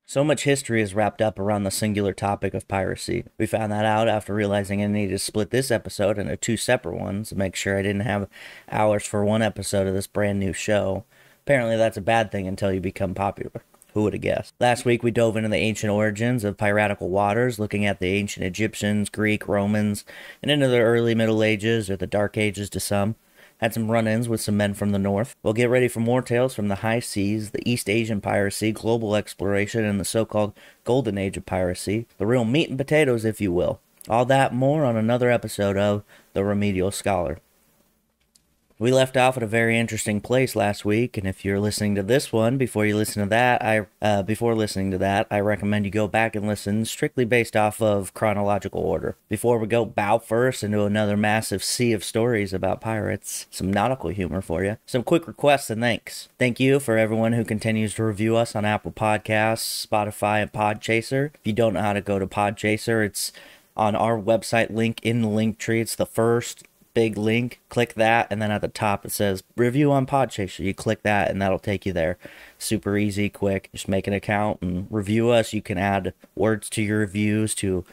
So much history is wrapped up around the singular topic of piracy. We found that out after realizing I needed to split this episode into two separate ones to make sure I didn't have hours for one episode of this brand new show. Apparently that's a bad thing until you become popular. Who would have guessed? Last week we dove into the ancient origins of piratical waters, looking at the ancient Egyptians, Greek, Romans, and into the early Middle Ages, or the Dark Ages to some. Had some run-ins with some men from the north. We'll get ready for more tales from the high seas, the East Asian piracy, global exploration, and the so-called golden age of piracy. The real meat and potatoes, if you will. All that and more on another episode of The Remedial Scholar. We left off at a very interesting place last week, and if you're listening to this one before you listen to that, I recommend you go back and listen strictly based off of chronological order. Before we go bow first into another massive sea of stories about pirates, some nautical humor for you, some quick requests and thanks. Thank you for everyone who continues to review us on Apple Podcasts, Spotify, and Podchaser. If you don't know how to go to Podchaser, it's on our website link in the link tree. It's the first big link. Click that, and then at the top it says review on Podchaser. You click that and that'll take you there. Super easy, quick. Just make an account and review us. You can add words to your reviews to,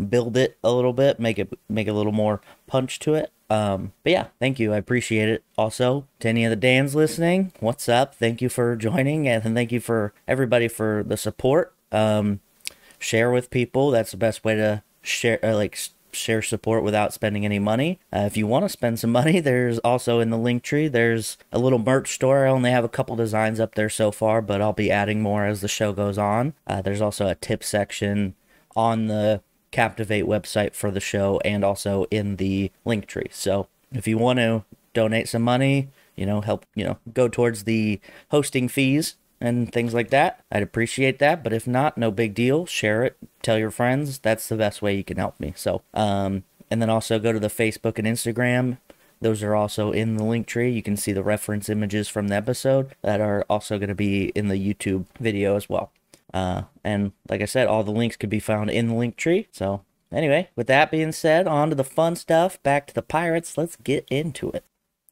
build it a little bit, make a little more punch to it. But yeah, thank you. I appreciate it. Also, to any of the Dans listening, what's up? Thank you for joining, and thank you for everybody for the support. Share with people. That's the best way to share support without spending any money. If you want to spend some money, there's also in the link tree, there's a little merch store. I only have a couple designs up there so far, but I'll be adding more as the show goes on. There's also a tip section on the Captivate website for the show and also in the link tree. So if you want to donate some money, help, go towards the hosting fees and things like that, I'd appreciate that. But if not, no big deal. Share it, tell your friends. That's the best way you can help me. So, and then also go to the Facebook and Instagram. Those are also in the link tree. You can see the reference images from the episode that are also going to be in the YouTube video as well. And like I said, all the links could be found in the link tree. So anyway, with that being said, on to the fun stuff. Back to the pirates. Let's get into it.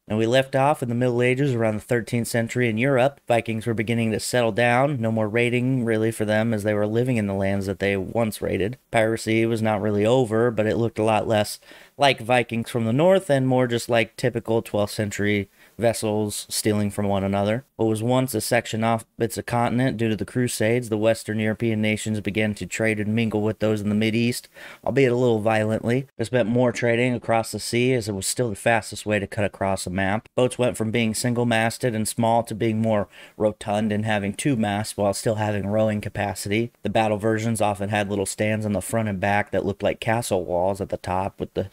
And we left off in the Middle Ages around the 13th century in Europe. Vikings were beginning to settle down. No more raiding, really, for them, as they were living in the lands that they once raided. Piracy was not really over, but it looked a lot less like Vikings from the north and more just like typical 12th century vessels stealing from one another. What was once a section off bits of continent due to the Crusades, the Western European nations began to trade and mingle with those in the Mideast, albeit a little violently. They spent more trading across the sea, as it was still the fastest way to cut across a map. Boats went from being single-masted and small to being more rotund and having two masts while still having rowing capacity. The battle versions often had little stands on the front and back that looked like castle walls at the top with the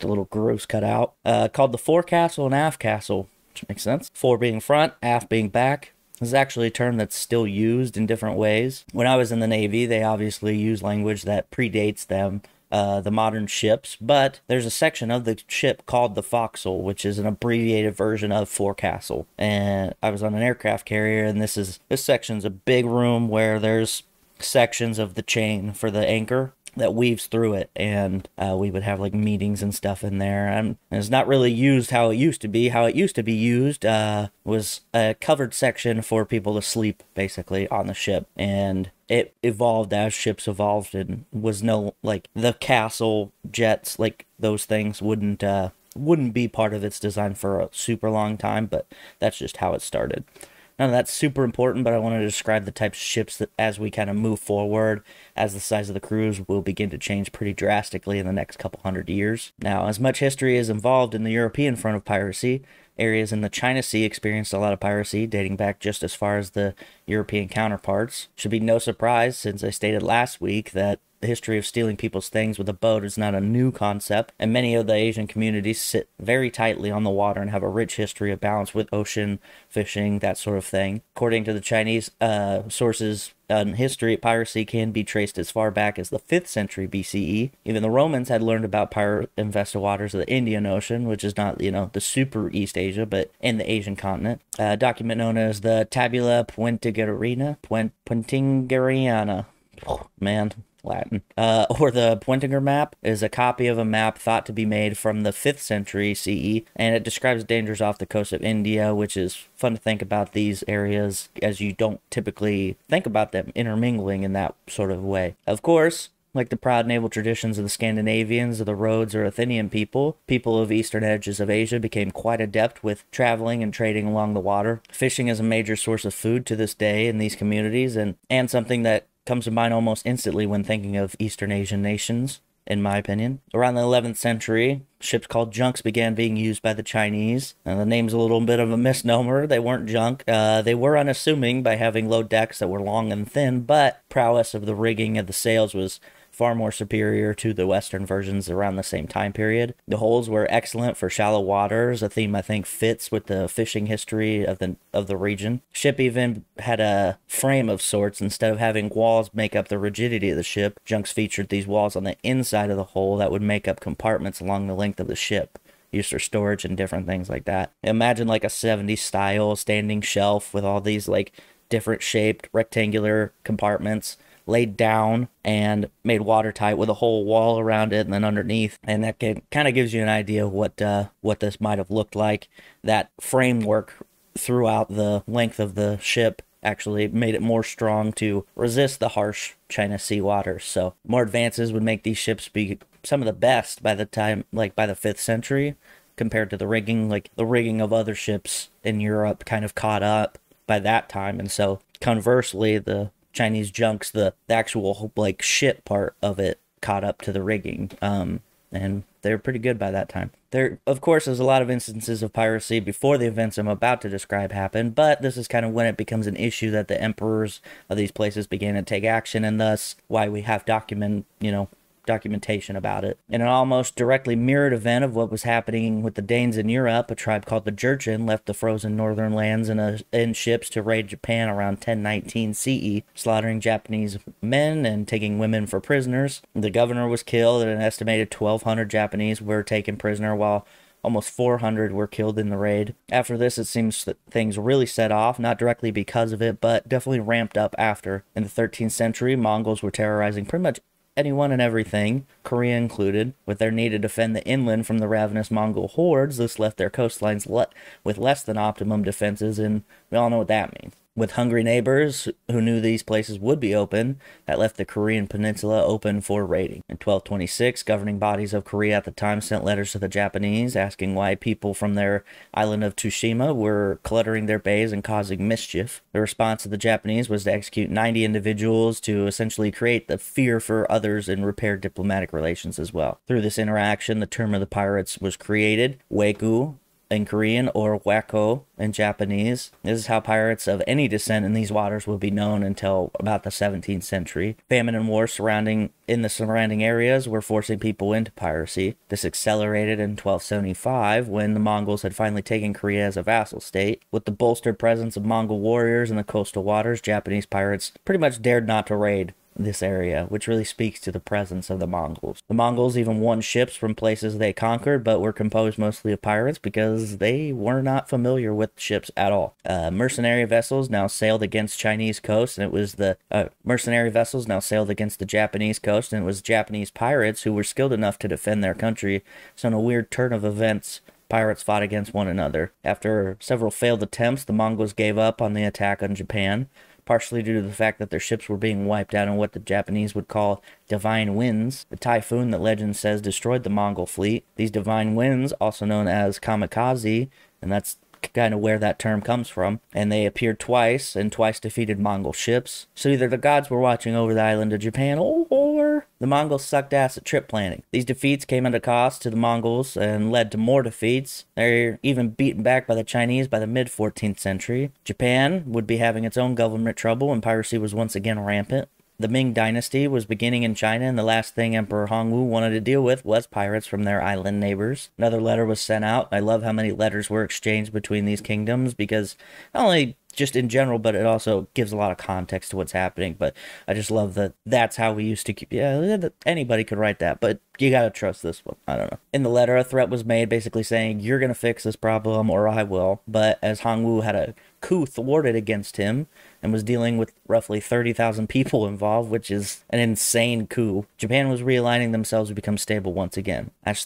little grooves cut out, called the forecastle and aft castle. Which makes sense. Fore being front, aft being back. This is actually a term that's still used in different ways. When I was in the Navy, they obviously use language that predates them, the modern ships, but there's a section of the ship called the forecastle, which is an abbreviated version of forecastle. And I was on an aircraft carrier, and this section's a big room where there's sections of the chain for the anchor that weaves through it, and we would have like meetings and stuff in there, and it's not really used how it used to be. How it used to be used was a covered section for people to sleep basically on the ship, and it evolved as ships evolved, and was no, like, the castle jets, like those things wouldn't be part of its design for a super long time, but that's just how it started. None of that's super important, but I want to describe the types of ships that, as we kind of move forward, as the size of the crews will begin to change pretty drastically in the next couple hundred years. Now, as much history is involved in the European front of piracy, areas in the China Sea experienced a lot of piracy, dating back just as far as the European counterparts. Should be no surprise, since I stated last week that the history of stealing people's things with a boat is not a new concept, and many of the Asian communities sit very tightly on the water and have a rich history of balance with ocean, fishing, that sort of thing. According to the Chinese sources on history, piracy can be traced as far back as the 5th century BCE. Even the Romans had learned about pirate-infested waters of the Indian Ocean, which is not, the super East Asia, but in the Asian continent. A document known as the Tabula Puentigariana. Oh, man. Latin. Or the Pointinger map is a copy of a map thought to be made from the 5th century CE, and it describes dangers off the coast of India, which is fun to think about these areas as you don't typically think about them intermingling in that sort of way. Of course, like the proud naval traditions of the Scandinavians, or the Rhodes or Athenian people of eastern edges of Asia became quite adept with traveling and trading along the water. Fishing is a major source of food to this day in these communities, and something that comes to mind almost instantly when thinking of Eastern Asian nations, in my opinion. Around the 11th century, ships called junks began being used by the Chinese. And the name's a little bit of a misnomer. They weren't junk. They were unassuming by having low decks that were long and thin, but prowess of the rigging of the sails was far more superior to the Western versions around the same time period. The hulls were excellent for shallow waters, a theme I think fits with the fishing history of the region. Ship even had a frame of sorts. Instead of having walls make up the rigidity of the ship, junks featured these walls on the inside of the hull that would make up compartments along the length of the ship, used for storage and different things like that. Imagine like a 70s style standing shelf with all these like different shaped rectangular compartments laid down and made watertight with a whole wall around it and then underneath. And that kind of gives you an idea of what this might have looked like. That framework throughout the length of the ship actually made it more strong to resist the harsh China Sea waters. So more advances would make these ships be some of the best by the time, like by the 5th century, compared to the rigging. Like the rigging of other ships in Europe kind of caught up by that time. And so conversely, the Chinese junks, the actual like ship part of it caught up to the rigging, and they're pretty good by that time. There, of course, there's a lot of instances of piracy before the events I'm about to describe happened, but this is kind of when it becomes an issue that the emperors of these places began to take action, and thus why we have documentation about it. In an almost directly mirrored event of what was happening with the Danes in Europe, a tribe called the Jurchen left the frozen northern lands in ships to raid Japan around 1019 CE, slaughtering Japanese men and taking women for prisoners. The governor was killed, and an estimated 1,200 Japanese were taken prisoner, while almost 400 were killed in the raid. After this, it seems that things really set off, not directly because of it, but definitely ramped up after. In the 13th century, Mongols were terrorizing pretty much anyone and everything, Korea included. With their need to defend the inland from the ravenous Mongol hordes, this left their coastlines with less than optimum defenses, and we all know what that means. With hungry neighbors who knew these places would be open, that left the Korean peninsula open for raiding. In 1226, governing bodies of Korea at the time sent letters to the Japanese asking why people from their island of Tsushima were cluttering their bays and causing mischief. The response of the Japanese was to execute 90 individuals to essentially create the fear for others and repair diplomatic relations as well. Through this interaction, the term of the pirates was created, Weiku in Korean, or Wako in Japanese. This is how pirates of any descent in these waters would be known until about the 17th century. Famine and war in the surrounding areas were forcing people into piracy. This accelerated in 1275 when the Mongols had finally taken Korea as a vassal state. With the bolstered presence of Mongol warriors in the coastal waters, Japanese pirates pretty much dared not to raid this area, which really speaks to the presence of the Mongols. The Mongols even won ships from places they conquered, but were composed mostly of pirates because they were not familiar with ships at all. Mercenary vessels now sailed against Chinese coast, and it was the mercenary vessels now sailed against the Japanese coast, and it was Japanese pirates who were skilled enough to defend their country. So in a weird turn of events, pirates fought against one another. After several failed attempts, the Mongols gave up on the attack on Japan, partially due to the fact that their ships were being wiped out in what the Japanese would call divine winds, the typhoon that legend says destroyed the Mongol fleet. These divine winds, also known as kamikaze, and that's kind of where that term comes from, and they appeared twice and twice defeated Mongol ships. So either the gods were watching over the island of Japan, or the Mongols sucked ass at trip planning. These defeats came at a cost to the Mongols and led to more defeats. They're even beaten back by the Chinese by the mid-14th century. Japan would be having its own government trouble, and piracy was once again rampant. The Ming Dynasty was beginning in China, and the last thing Emperor Hongwu wanted to deal with was pirates from their island neighbors. Another letter was sent out. I love how many letters were exchanged between these kingdoms, because not only just in general, but it also gives a lot of context to what's happening. But I just love that that's how we used to keep, anybody could write that, but you gotta trust this one. I don't know. In the letter, a threat was made basically saying, you're gonna fix this problem or I will. But as Hongwu had a coup thwarted against him and was dealing with roughly 30,000 people involved, which is an insane coup. Japan was realigning themselves to become stable once again. As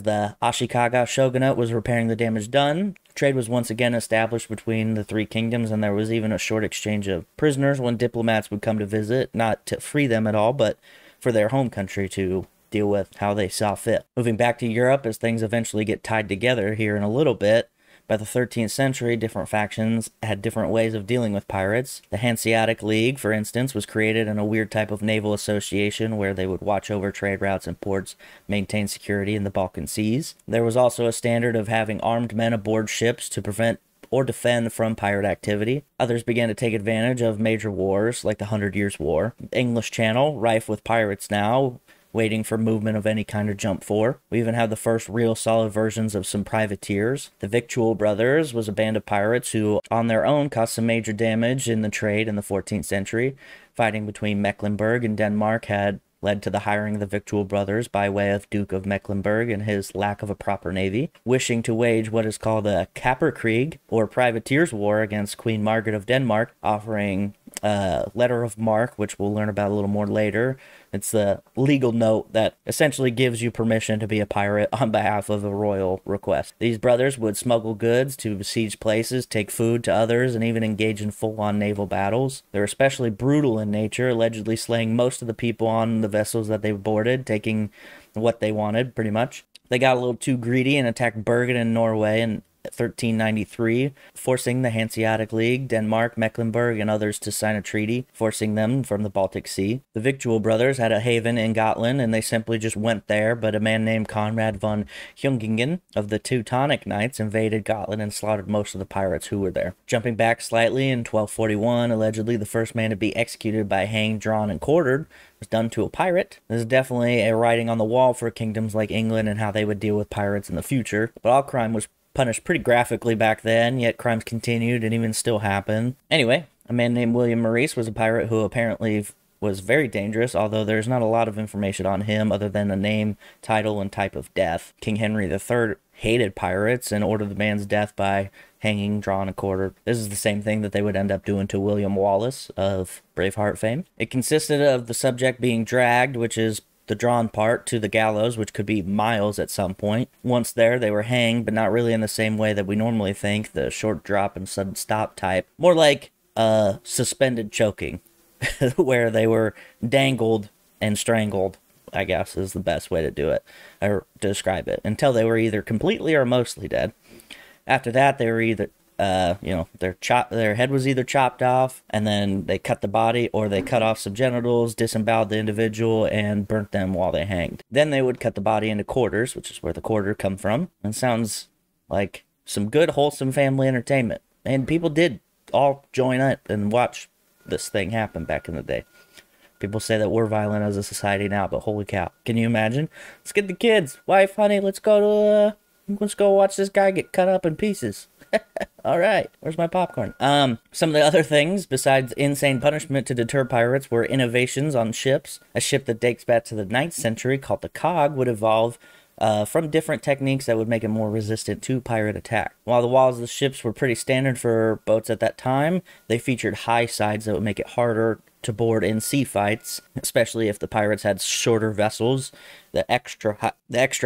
the Ashikaga shogunate was repairing the damage done, trade was once again established between the three kingdoms, and there was even a short exchange of prisoners when diplomats would come to visit, not to free them at all, but for their home country to deal with how they saw fit. Moving back to Europe, as things eventually get tied together here in a little bit, by the 13th century, different factions had different ways of dealing with pirates. The Hanseatic League, for instance, was created in a weird type of naval association where they would watch over trade routes and ports, maintain security in the Balkan seas. There was also a standard of having armed men aboard ships to prevent or defend from pirate activity. Others began to take advantage of major wars, like the 100 Years' War. The English Channel, rife with pirates now, waiting for movement of any kind to jump for. We even have the first real solid versions of some privateers. The Victual Brothers was a band of pirates who, on their own, caused some major damage in the trade in the 14th century. Fighting between Mecklenburg and Denmark had led to the hiring of the Victual Brothers by way of Duke of Mecklenburg and his lack of a proper navy, wishing to wage what is called a Kapperkrieg, or privateers' war, against Queen Margaret of Denmark, offering a letter of marque, which we'll learn about a little more later. It's the legal note that essentially gives you permission to be a pirate on behalf of a royal request. These brothers would smuggle goods to besieged places, take food to others, and even engage in full-on naval battles. They're especially brutal in nature, allegedly slaying most of the people on the vessels that they boarded, taking what they wanted, pretty much. They got a little too greedy and attacked Bergen in Norway in 1393, forcing the Hanseatic League, Denmark, Mecklenburg, and others to sign a treaty, forcing them from the Baltic Sea. The Victual Brothers had a haven in Gotland, and they simply just went there, but a man named Conrad von Jungingen of the Teutonic Knights invaded Gotland and slaughtered most of the pirates who were there. Jumping back slightly, in 1241, allegedly the first man to be executed by hanged, drawn, and quartered was done to a pirate. This is definitely a writing on the wall for kingdoms like England and how they would deal with pirates in the future, but all crime was punished pretty graphically back then, yet crimes continued and even still happen. Anyway, a man named William Maurice was a pirate who apparently was very dangerous, although there's not a lot of information on him other than a name, title, and type of death. King Henry III hated pirates and ordered the man's death by hanging, drawn, and quartered. This is the same thing that they would end up doing to William Wallace of Braveheart fame. It consisted of the subject being dragged, which is the drawn part, to the gallows, which could be miles at some point. Once there, they were hanged, but not really in the same way that we normally think, the short drop and sudden stop type. More like suspended choking, where they were dangled and strangled, I guess is the best way to do it, or to describe it, until they were either completely or mostly dead. After that, they were either their head was either chopped off, and then they cut the body, or they cut off some genitals, disemboweled the individual, and burnt them while they hanged. Then they would cut the body into quarters, which is where the quarter come from. And sounds like some good, wholesome family entertainment. And people did all join up and watch this thing happen back in the day. People say that we're violent as a society now, but holy cow. Can you imagine? Let's get the kids. Wife, honey, let's go watch this guy get cut up in pieces. All right, where's my popcorn? Some of the other things besides insane punishment to deter pirates were innovations on ships. A ship that dates back to the 9th century called the cog would evolve from different techniques that would make it more resistant to pirate attack. While the walls of the ships were pretty standard for boats at that time, they featured high sides that would make it harder to board in sea fights, especially if the pirates had shorter vessels. The extra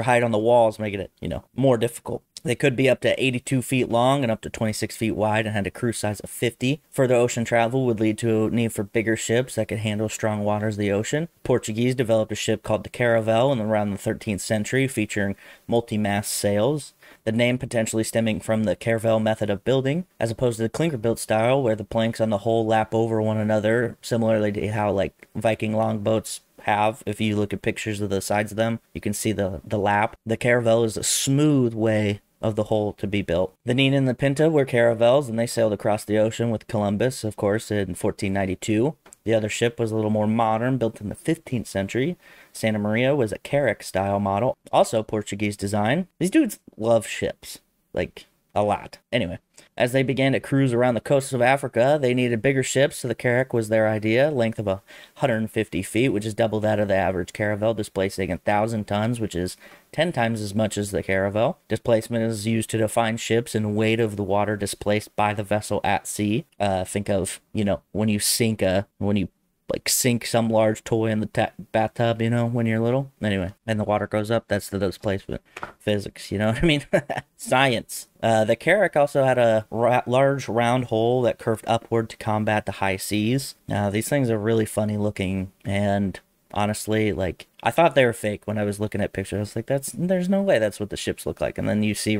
height on the walls making it, more difficult. They could be up to 82 feet long and up to 26 feet wide and had a crew size of 50. Further ocean travel would lead to a need for bigger ships that could handle strong waters of the ocean. Portuguese developed a ship called the Caravel in around the 13th century, featuring multi-mast sails. The name potentially stemming from the Caravel method of building, as opposed to the clinker-built style, where the planks on the hull lap over one another, similarly to how Viking longboats have. If you look at pictures of the sides of them, you can see the lap. The Caravel is a smooth way of the hull to be built. The Nina and the Pinta were caravels, and they sailed across the ocean with Columbus, of course, in 1492. The other ship was a little more modern, built in the 15th century. Santa Maria was a Carrack-style model, also Portuguese design. These dudes love ships. a lot. Anyway, as they began to cruise around the coasts of Africa, they needed bigger ships, so the carrack was their idea. Length of 150 feet, which is double that of the average caravel, displacing 1,000 tons, which is 10 times as much as the caravel. Displacement is used to define ships and weight of the water displaced by the vessel at sea. Think of, when you sink some large toy in the bathtub, when you're little. Anyway, and the water goes up, that's the displacement. Physics, you know what I mean? Science. The carrack also had a large round hull that curved upward to combat the high seas. Now, these things are really funny looking, and honestly, I thought they were fake when I was looking at pictures. I was like, there's no way that's what the ships look like. And then you see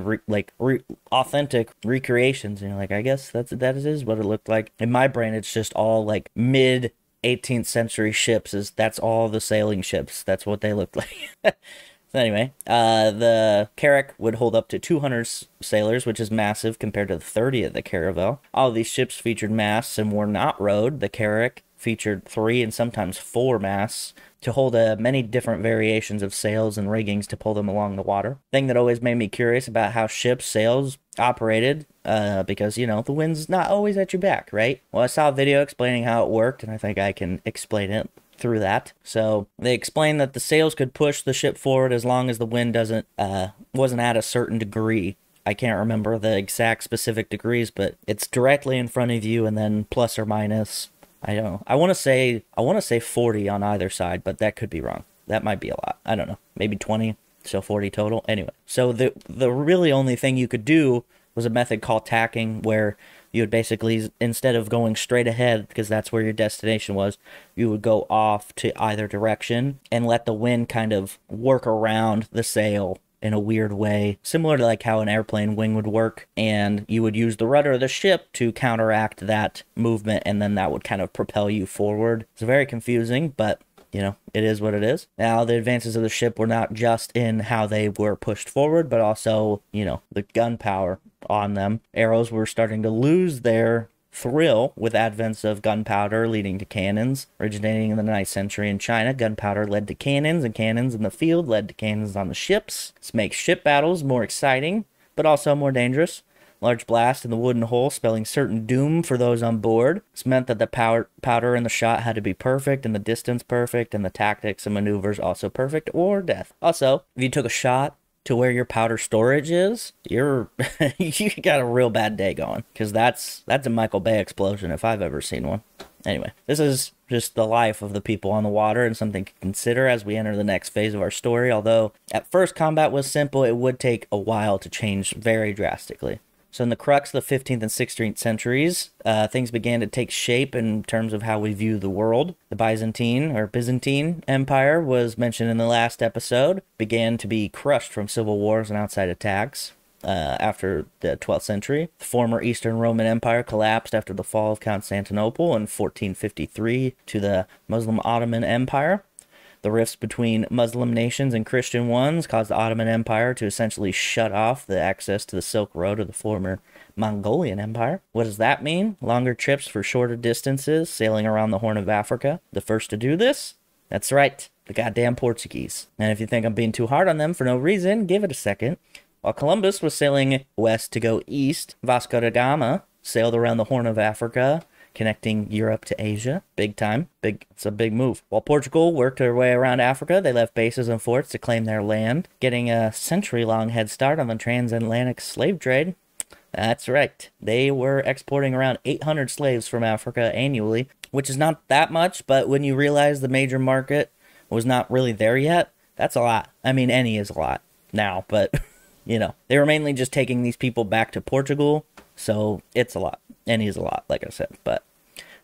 authentic recreations, and you're like, I guess that is what it looked like. In my brain, it's just all mid 18th century ships. That's all the sailing ships. That's what they looked like. So anyway, the carrack would hold up to 200 sailors, which is massive compared to the 30 of the caravel. All of these ships featured masts and were not rowed. The carrack featured 3 and sometimes 4 masts to hold many different variations of sails and riggings to pull them along the water. Thing that always made me curious about how ships' sails operated, because, the wind's not always at your back, right? Well, I saw a video explaining how it worked, and I think I can explain it through that. So they explained that the sails could push the ship forward as long as the wind wasn't at a certain degree. I can't remember the exact specific degrees, but it's directly in front of you and then plus or minus, I don't know. I want to say 40 on either side, but that could be wrong. That might be a lot. I don't know. Maybe 20, so 40 total. Anyway, so the really only thing you could do was a method called tacking, where you would basically, instead of going straight ahead, because that's where your destination was, you would go off to either direction and let the wind kind of work around the sail in a weird way, similar to how an airplane wing would work, and you would use the rudder of the ship to counteract that movement, and then that would kind of propel you forward. It's very confusing, but it is what it is. Now, the advances of the ship were not just in how they were pushed forward, but also, the gunpowder on them. Arrows were starting to lose their thrill with advents of gunpowder leading to cannons. Originating in the 9th century in China, gunpowder led to cannons, and cannons in the field led to cannons on the ships. This makes ship battles more exciting, but also more dangerous. Large blast in the wooden hull, spelling certain doom for those on board. This meant that the powder in the shot had to be perfect, and the distance perfect, and the tactics and maneuvers also perfect, or death. Also, if you took a shot to where your powder storage is, you got a real bad day going, because that's a Michael Bay explosion if I've ever seen one. Anyway, this is just the life of the people on the water, and something to consider as we enter the next phase of our story. Although at first combat was simple, it would take a while to change very drastically. So in the crux of the 15th and 16th centuries, things began to take shape in terms of how we view the world. The Byzantine Empire was mentioned in the last episode, began to be crushed from civil wars and outside attacks after the 12th century. The former Eastern Roman Empire collapsed after the fall of Constantinople in 1453 to the Muslim Ottoman Empire. The rifts between Muslim nations and Christian ones caused the Ottoman Empire to essentially shut off the access to the Silk Road of the former Mongolian Empire. What does that mean? Longer trips for shorter distances, sailing around the Horn of Africa. The first to do this? That's right, the goddamn Portuguese. And if you think I'm being too hard on them for no reason, give it a second. While Columbus was sailing west to go east, Vasco da Gama sailed around the Horn of Africa, connecting Europe to Asia. Big time. It's a big move. While Portugal worked their way around Africa, they left bases and forts to claim their land, getting a century-long head start on the transatlantic slave trade. That's right. They were exporting around 800 slaves from Africa annually, which is not that much, but when you realize the major market was not really there yet, that's a lot. I mean, any is a lot now, but, they were mainly just taking these people back to Portugal, so it's a lot. Any is a lot, like I said, but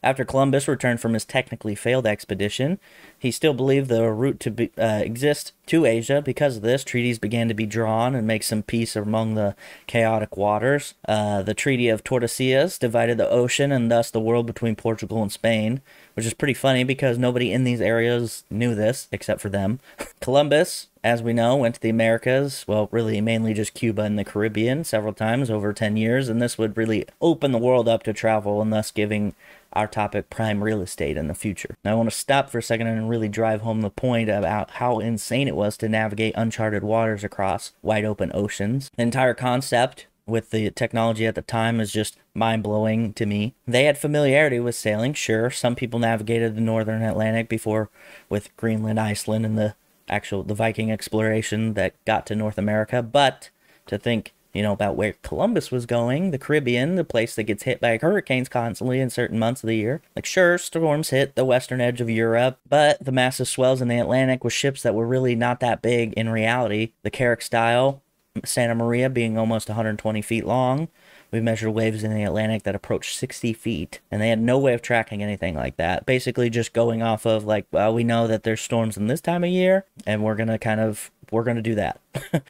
after Columbus returned from his technically failed expedition, he still believed the route to exist to Asia. Because of this, treaties began to be drawn and make some peace among the chaotic waters. The Treaty of Tordesillas divided the ocean and thus the world between Portugal and Spain, which is pretty funny because nobody in these areas knew this except for them. Columbus, as we know, went to the Americas, well, really mainly just Cuba and the Caribbean several times over 10 years, and this would really open the world up to travel and thus giving our topic prime real estate in the future. Now I want to stop for a second and really drive home the point about how insane it was to navigate uncharted waters across wide open oceans. The entire concept with the technology at the time is just mind-blowing to me. They had familiarity with sailing, sure. Some people navigated the northern Atlantic before with Greenland, Iceland, and the Viking exploration that got to North America, but to think, about where Columbus was going, the Caribbean, the place that gets hit by hurricanes constantly in certain months of the year. Like, sure, storms hit the western edge of Europe, but the massive swells in the Atlantic with ships that were really not that big in reality. The Carrack style, Santa Maria being almost 120 feet long. We measured waves in the Atlantic that approached 60 feet, and they had no way of tracking anything like that. Basically just going off of, like, well, we know that there's storms in this time of year, and we're going to do that.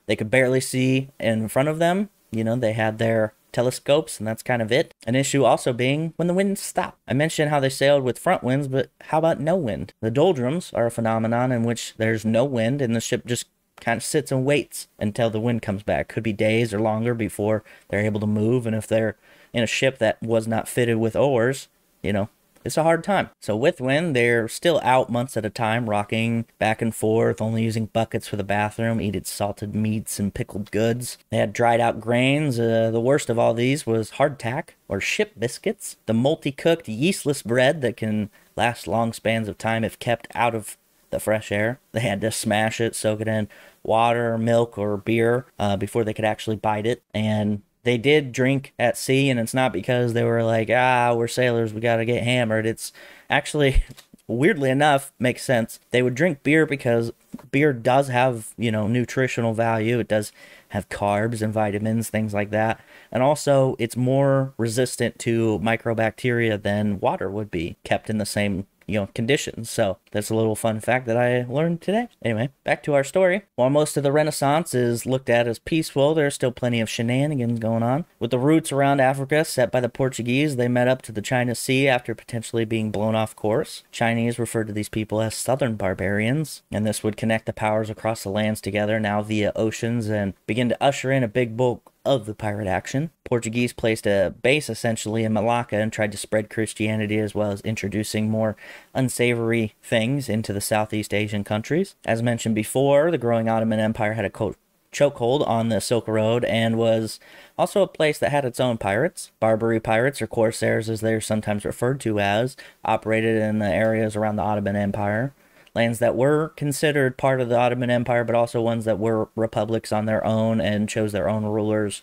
They could barely see in front of them. They had their telescopes, and that's kind of it. An issue also being when the winds stop. I mentioned how they sailed with front winds, but how about no wind? The doldrums are a phenomenon in which there's no wind, and the ship just kind of sits and waits until the wind comes back. Could be days or longer before they're able to move, and if they're in a ship that was not fitted with oars, it's a hard time. So with wind, they're still out months at a time, rocking back and forth, only using buckets for the bathroom, eating salted meats and pickled goods. They had dried out grains. The worst of all these was hardtack, or ship biscuits, the multi-cooked yeastless bread that can last long spans of time if kept out of the fresh air. They had to smash it, soak it in water, milk, or beer before they could actually bite it. And they did drink at sea, and it's not because they were like, we're sailors, we gotta get hammered. It's actually, weirdly enough, makes sense. They would drink beer because beer does have, nutritional value. It does have carbs and vitamins, things like that. And also, it's more resistant to microbacteria than water would be, kept in the same conditions. So that's a little fun fact that I learned today. Anyway, back to our story. While most of the Renaissance is looked at as peaceful, there's still plenty of shenanigans going on. With the routes around Africa set by the Portuguese, they met up to the China Sea after potentially being blown off course. Chinese referred to these people as southern barbarians, and this would connect the powers across the lands together now via oceans and begin to usher in a big bulk of the pirate action. Portuguese placed a base essentially in Malacca and tried to spread Christianity as well as introducing more unsavory things into the Southeast Asian countries. As mentioned before, the growing Ottoman Empire had a chokehold on the Silk Road and was also a place that had its own pirates. Barbary pirates, or corsairs as they're sometimes referred to as, operated in the areas around the Ottoman Empire. Lands that were considered part of the Ottoman Empire, but also ones that were republics on their own and chose their own rulers,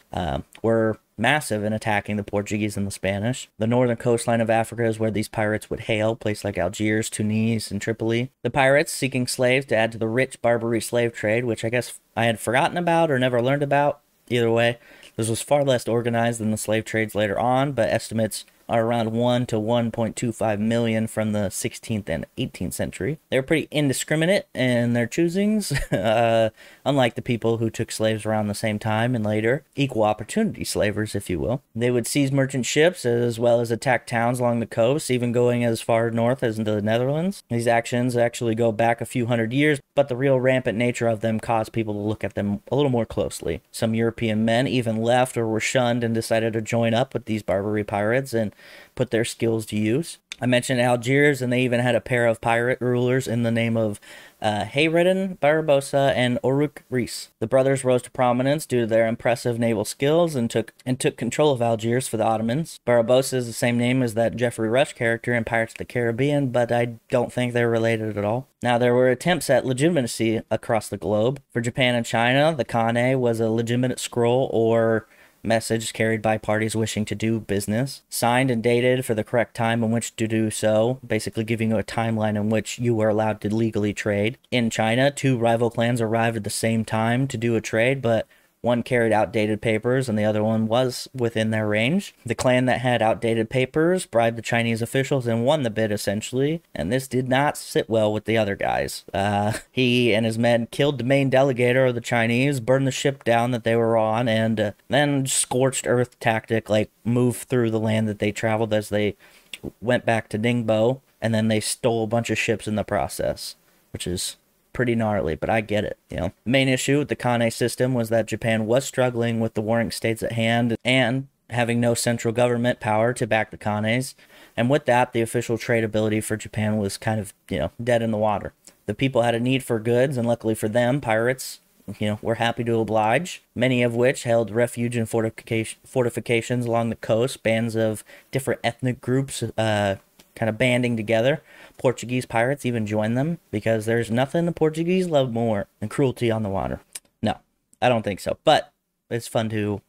were massive in attacking the Portuguese and the Spanish. The northern coastline of Africa is where these pirates would hail, places like Algiers, Tunis, and Tripoli. The pirates seeking slaves to add to the rich Barbary slave trade, which I guess I had forgotten about or never learned about. Either way, this was far less organized than the slave trades later on, but estimates are around 1 to 1.25 million from the 16th and 18th century. They were pretty indiscriminate in their choosings, unlike the people who took slaves around the same time and later. Equal opportunity slavers, if you will. They would seize merchant ships as well as attack towns along the coast, even going as far north as into the Netherlands. These actions actually go back a few hundred years, but the real rampant nature of them caused people to look at them a little more closely. Some European men even left or were shunned and decided to join up with these Barbary pirates and put their skills to use. I mentioned Algiers, and they even had a pair of pirate rulers in the name of Hayreddin Barbarossa and Oruk Reis. The brothers rose to prominence due to their impressive naval skills and took control of Algiers for the Ottomans. Barbarossa is the same name as that Jeffrey Rush character in Pirates of the Caribbean, but I don't think they're related at all. Now, there were attempts at legitimacy across the globe. For Japan and China, the Kane was a legitimate scroll or message carried by parties wishing to do business, signed and dated for the correct time in which to do so, basically giving you a timeline in which you were allowed to legally trade. In China, two rival clans arrived at the same time to do a trade, but one carried outdated papers and the other one was within their range. The clan that had outdated papers bribed the Chinese officials and won the bid essentially, and this did not sit well with the other guys. He and his men killed the main delegator of the Chinese, burned the ship down that they were on, and then scorched earth tactic, like move through the land that they traveled as they went back to Ningbo, and then they stole a bunch of ships in the process, which is pretty gnarly, but I get it, The main issue with the Kane system was that Japan was struggling with the warring states at hand and having no central government power to back the Kanes, and with that, the official trade ability for Japan was kind of, dead in the water. The people had a need for goods, and luckily for them, pirates were happy to oblige, many of which held refuge in fortifications along the coast, bands of different ethnic groups kind of banding together. Portuguese pirates even joined them, because there's nothing the Portuguese love more than cruelty on the water. No, I don't think so, but it's fun to,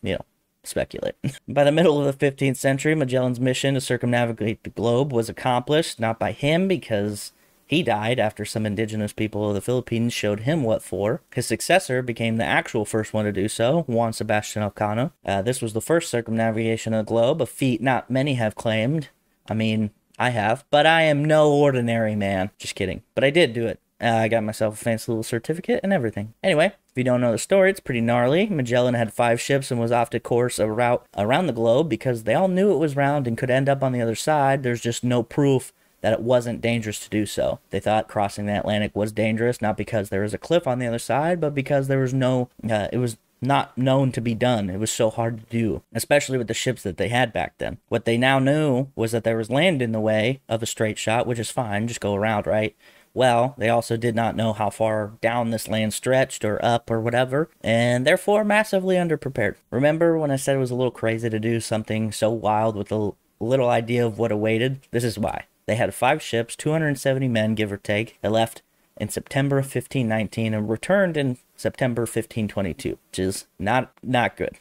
speculate. By the middle of the 15th century, Magellan's mission to circumnavigate the globe was accomplished, not by him, because he died after some indigenous people of the Philippines showed him what for. His successor became the actual first one to do so, Juan Sebastian Elcano. This was the first circumnavigation of the globe, a feat not many have claimed. I mean, I have, but I am no ordinary man. Just kidding. But I did do it. I got myself a fancy little certificate and everything. Anyway, if you don't know the story, it's pretty gnarly. Magellan had 5 ships and was off to course a route around the globe because they all knew it was round and could end up on the other side. There's just no proof that it wasn't dangerous to do so. They thought crossing the Atlantic was dangerous, not because there was a cliff on the other side, but because there was it was not known to be done. It was so hard to do, especially with the ships that they had back then. What they now knew was that there was land in the way of a straight shot, which is fine, just go around, right? Well, they also did not know how far down this land stretched or up or whatever, and therefore massively underprepared. Remember when I said it was a little crazy to do something so wild with a little idea of what awaited? This is why. They had 5 ships, 270 men, give or take. They left in September of 1519 and returned in September 1522, which is not good.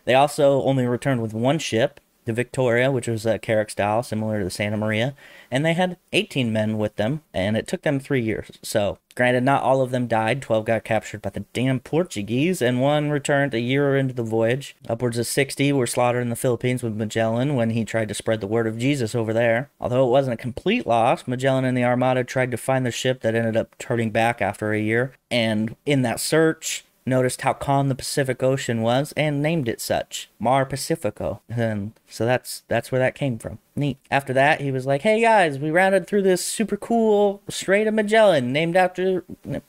They also only returned with 1 ship, the Victoria, which was a carrack style, similar to the Santa Maria, and they had 18 men with them, and it took them 3 years. So, granted, not all of them died. 12 got captured by the damn Portuguese, and 1 returned a year into the voyage. Upwards of 60 were slaughtered in the Philippines with Magellan when he tried to spread the word of Jesus over there. Although it wasn't a complete loss, Magellan and the Armada tried to find the ship that ended up turning back after a year, and in that search, noticed how calm the Pacific Ocean was and named it such, Mar Pacifico. And so that's where that came from. Neat. After that, he was like, "Hey guys, we rounded through this super cool Strait of Magellan, named after a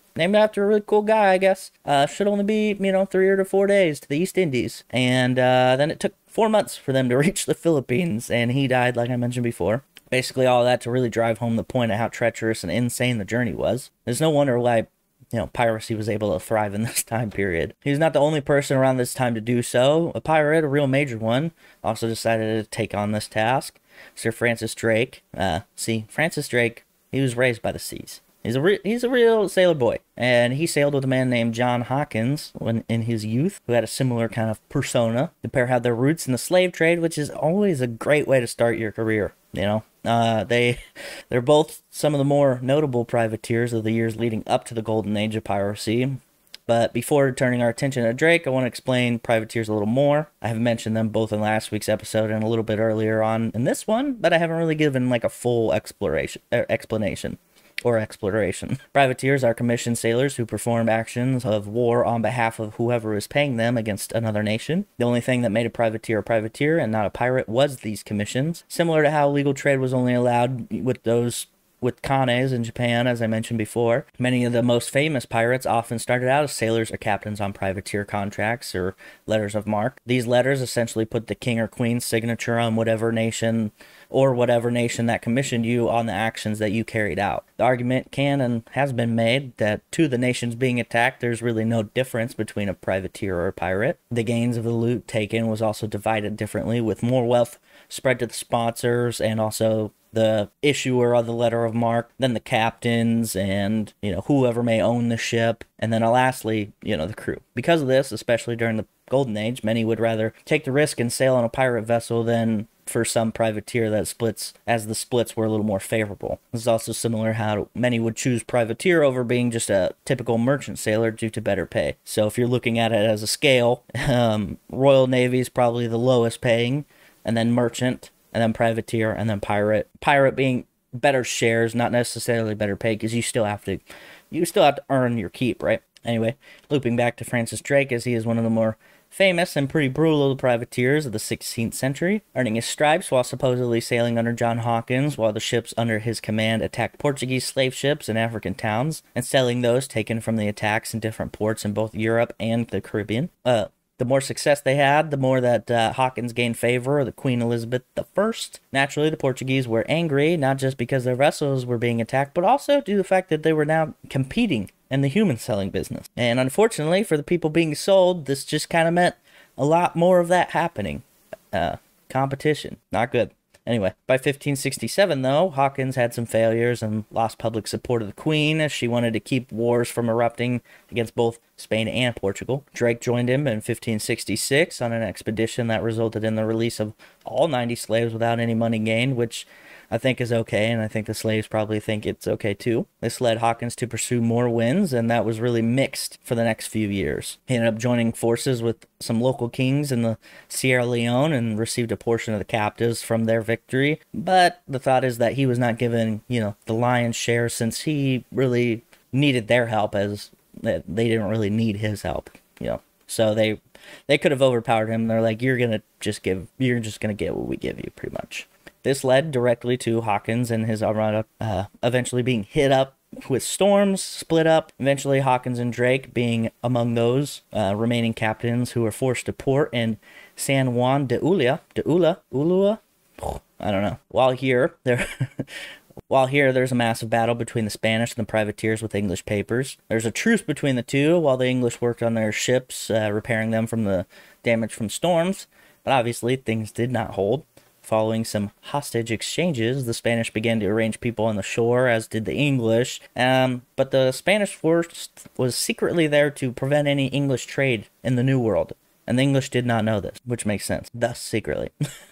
really cool guy, I guess. Should only be 3 to 4 days to the East Indies." And then it took 4 months for them to reach the Philippines, and he died, like I mentioned before. Basically, all that to really drive home the point of how treacherous and insane the journey was. There's no wonder why piracy was able to thrive in this time period. He was not the only person around this time to do so. A pirate, a real major one, also decided to take on this task. Sir Francis Drake. Francis Drake, he was raised by the seas. He's a real sailor boy, and he sailed with a man named John Hawkins when in his youth, who had a similar kind of persona. The pair had their roots in the slave trade, which is always a great way to start your career. They're both some of the more notable privateers of the years leading up to the golden age of piracy. But before turning our attention to Drake, I want to explain privateers a little more. I have mentioned them both in last week's episode and a little bit earlier on in this one, but I haven't really given like a full explanation. Privateers are commissioned sailors who perform actions of war on behalf of whoever is paying them against another nation. The only thing that made a privateer and not a pirate was these commissions. Similar to how legal trade was only allowed with kanes in Japan, as I mentioned before. Many of the most famous pirates often started out as sailors or captains on privateer contracts or letters of marque. These letters essentially put the king or queen's signature on whatever nation that commissioned you on the actions that you carried out. The argument can and has been made that to the nations being attacked, there's really no difference between a privateer or a pirate. The gains of the loot taken was also divided differently, with more wealth spread to the sponsors and also the issuer of the letter of marque, then the captains and, whoever may own the ship, and then lastly, the crew. Because of this, especially during the Golden Age, many would rather take the risk and sail on a pirate vessel than for some privateer that splits, as the splits were a little more favorable. This is also similar how many would choose privateer over being just a typical merchant sailor due to better pay. So if you're looking at it as a scale, Royal Navy is probably the lowest paying, and then merchant, and then privateer, and then pirate. Pirate being better shares, not necessarily better pay, because you still have to earn your keep, right? Anyway, looping back to Francis Drake, as he is one of the more famous and pretty brutal privateers of the 16th century, earning his stripes while supposedly sailing under John Hawkins, while the ships under his command attacked Portuguese slave ships in African towns, and selling those taken from the attacks in different ports in both Europe and the Caribbean. The more success they had, the more that Hawkins gained favor of the Queen Elizabeth I. Naturally, the Portuguese were angry, not just because their vessels were being attacked, but also due to the fact that they were now competing and the human selling business. And unfortunately for the people being sold, this just kind of meant a lot more of that happening. Competition. Not good. Anyway, by 1567, though, Hawkins had some failures and lost public support of the Queen as she wanted to keep wars from erupting against both Spain and Portugal. Drake joined him in 1566 on an expedition that resulted in the release of all 90 slaves without any money gained, which I think is okay, and I think the slaves probably think it's okay too. This led Hawkins to pursue more wins, and that was really mixed for the next few years. He ended up joining forces with some local kings in the Sierra Leone and received a portion of the captives from their victory, but the thought is that he was not given, the lion's share since he really needed their help, as they didn't really need his help, So they could have overpowered him. They're like, you're just gonna get what we give you, pretty much. This led directly to Hawkins and his armada eventually being hit up with storms, split up. Eventually, Hawkins and Drake being among those remaining captains who were forced to port in San Juan de Ulua. I don't know. While here, there's a massive battle between the Spanish and the privateers with English papers. There's a truce between the two while the English worked on their ships, repairing them from the damage from storms. But obviously, things did not hold. Following some hostage exchanges, the Spanish began to arrange people on the shore, as did the English. But the Spanish force was secretly there to prevent any English trade in the New World. And the English did not know this, which makes sense. Thus, secretly.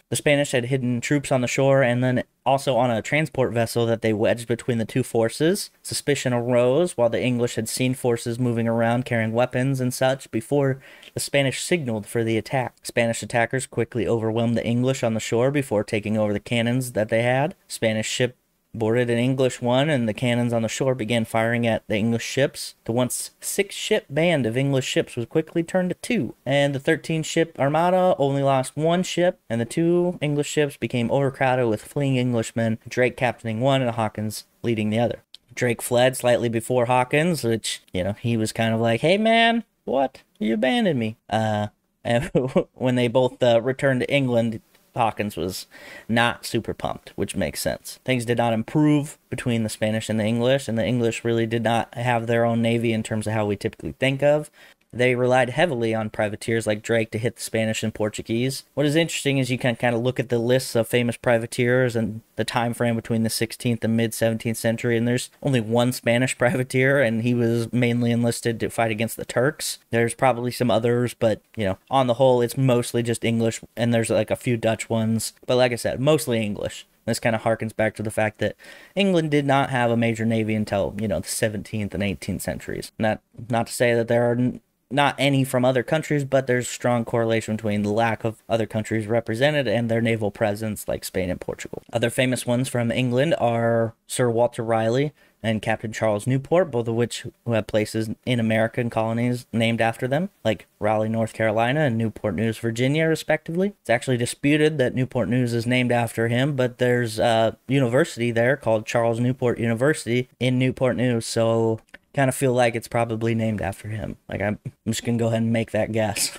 The Spanish had hidden troops on the shore and then also on a transport vessel that they wedged between the two forces. Suspicion arose while the English had seen forces moving around carrying weapons and such before the Spanish signaled for the attack. Spanish attackers quickly overwhelmed the English on the shore before taking over the cannons that they had. Spanish ship boarded an English one, and the cannons on the shore began firing at the English ships. The once 6-ship band of English ships was quickly turned to 2, and the 13-ship armada only lost 1 ship, and the 2 English ships became overcrowded with fleeing Englishmen, Drake captaining one and Hawkins leading the other. Drake fled slightly before Hawkins, which, he was kind of like, hey man, what? You abandoned me. And when they both returned to England, Hawkins was not super pumped, which makes sense. Things did not improve between the Spanish and the English really did not have their own navy in terms of how we typically think of. They relied heavily on privateers like Drake to hit the Spanish and Portuguese. What is interesting is you can kind of look at the lists of famous privateers and the time frame between the 16th and mid-17th century, and there's only one Spanish privateer, and he was mainly enlisted to fight against the Turks. There's probably some others, but, on the whole, it's mostly just English, and there's like a few Dutch ones. But like I said, mostly English. This kind of harkens back to the fact that England did not have a major navy until, the 17th and 18th centuries. Not to say that there are not any from other countries, but there's strong correlation between the lack of other countries represented and their naval presence, like Spain and Portugal. Other famous ones from England are Sir Walter Raleigh and Captain Charles Newport, both of which who have places in American colonies named after them, like Raleigh, North Carolina, and Newport News, Virginia, respectively. It's actually disputed that Newport News is named after him, but there's a university there called Charles Newport University in Newport News, so kind of feel like it's probably named after him. Like, I'm just going to go ahead and make that guess.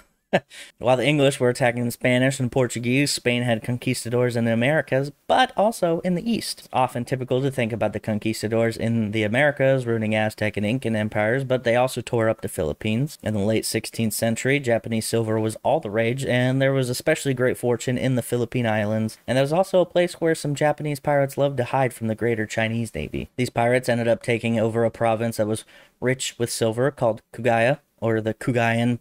While the English were attacking the Spanish and Portuguese, Spain had conquistadors in the Americas, but also in the East. It's often typical to think about the conquistadors in the Americas ruining Aztec and Incan empires, but they also tore up the Philippines. In the late 16th century, Japanese silver was all the rage, and there was especially great fortune in the Philippine Islands, and there was also a place where some Japanese pirates loved to hide from the greater Chinese navy. These pirates ended up taking over a province that was rich with silver called Cugaya, or the Cagayan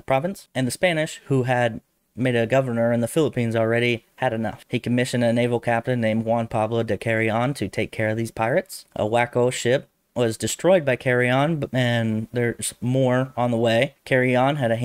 province, and the Spanish, who had made a governor in the Philippines already, had enough. He commissioned a naval captain named Juan Pablo de Carrion to take care of these pirates. A Waco ship was destroyed by Carrion, and there's more on the way. Carrion had a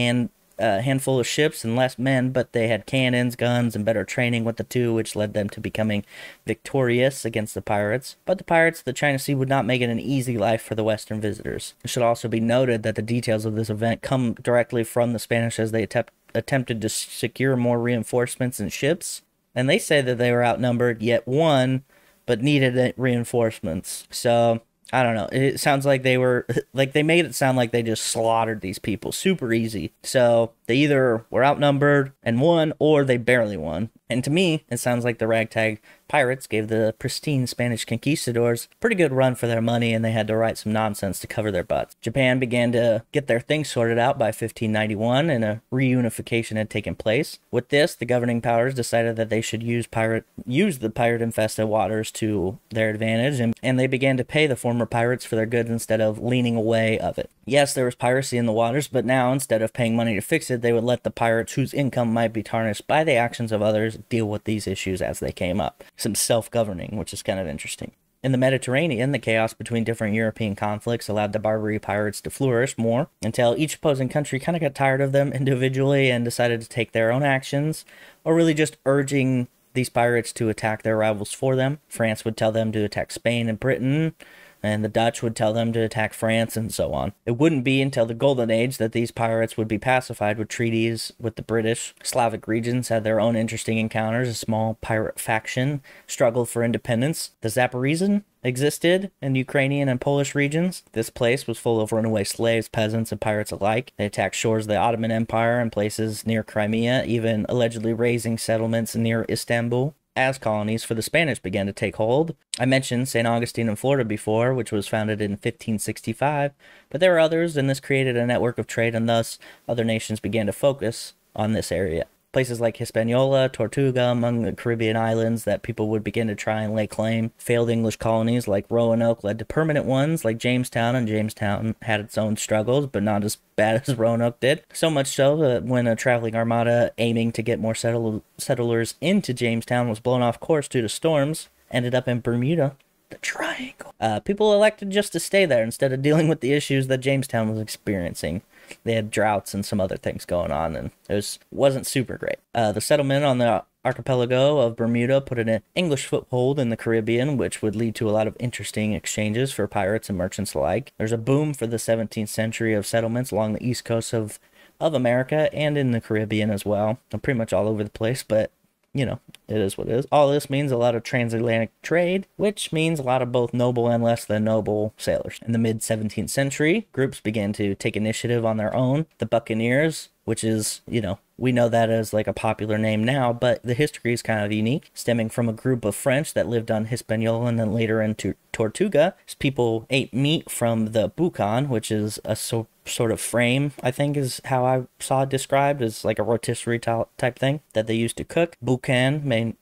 handful of ships and less men, but they had cannons, guns, and better training with the two, which led them to becoming victorious against the pirates. But the pirates of the China Sea would not make it an easy life for the Western visitors. It should also be noted that the details of this event come directly from the Spanish as they attempted to secure more reinforcements and ships. And they say that they were outnumbered, yet won, but needed reinforcements. So I don't know. It sounds like they made it sound like they just slaughtered these people super easy. So they either were outnumbered and won, or they barely won. And to me, it sounds like the ragtag pirates gave the pristine Spanish conquistadors a pretty good run for their money, and they had to write some nonsense to cover their butts. Japan began to get their things sorted out by 1591, and a reunification had taken place. With this, the governing powers decided that they should use the pirate-infested waters to their advantage, and they began to pay the former pirates for their goods instead of leaning away of it. Yes, there was piracy in the waters, but now, instead of paying money to fix it, they would let the pirates, whose income might be tarnished by the actions of others, deal with these issues as they came up. Some self-governing, which is kind of interesting. In the Mediterranean, the chaos between different European conflicts allowed the Barbary pirates to flourish more until each opposing country kind of got tired of them individually and decided to take their own actions, or really just urging these pirates to attack their rivals for them. France would tell them to attack Spain and Britain, and the Dutch would tell them to attack France, and so on. It wouldn't be until the Golden Age that these pirates would be pacified with treaties with the British. Slavic regions had their own interesting encounters. A small pirate faction struggled for independence. The Zaporizhian existed in Ukrainian and Polish regions. This place was full of runaway slaves, peasants, and pirates alike. They attacked shores of the Ottoman Empire and places near Crimea, even allegedly raising settlements near Istanbul. As colonies for the Spanish began to take hold. I mentioned St. Augustine in Florida before, which was founded in 1565, but there were others, and this created a network of trade, and thus other nations began to focus on this area. Places like Hispaniola, Tortuga, among the Caribbean islands that people would begin to try and lay claim. Failed English colonies like Roanoke led to permanent ones like Jamestown, and Jamestown had its own struggles, but not as bad as Roanoke did. So much so that when a traveling armada aiming to get more settlers into Jamestown was blown off course due to storms, ended up in Bermuda, the Triangle. People elected just to stay there instead of dealing with the issues that Jamestown was experiencing. They had droughts and some other things going on, and it wasn't super great. The settlement on the archipelago of Bermuda put an English foothold in the Caribbean, which would lead to a lot of interesting exchanges for pirates and merchants alike. There's a boom for the 17th century of settlements along the east coast of America and in the Caribbean as well. And pretty much all over the place, but you know, it is what it is. All this means a lot of transatlantic trade, which means a lot of both noble and less than noble sailors. In the mid-17th century, groups began to take initiative on their own. The Buccaneers, which is, you know, we know that as like a popular name now, but the history is kind of unique, stemming from a group of French that lived on Hispaniola and then later into Tortuga. People ate meat from the boucan, which is a sort of frame, I think is how I saw it described, as like a rotisserie type thing that they used to cook. Boucan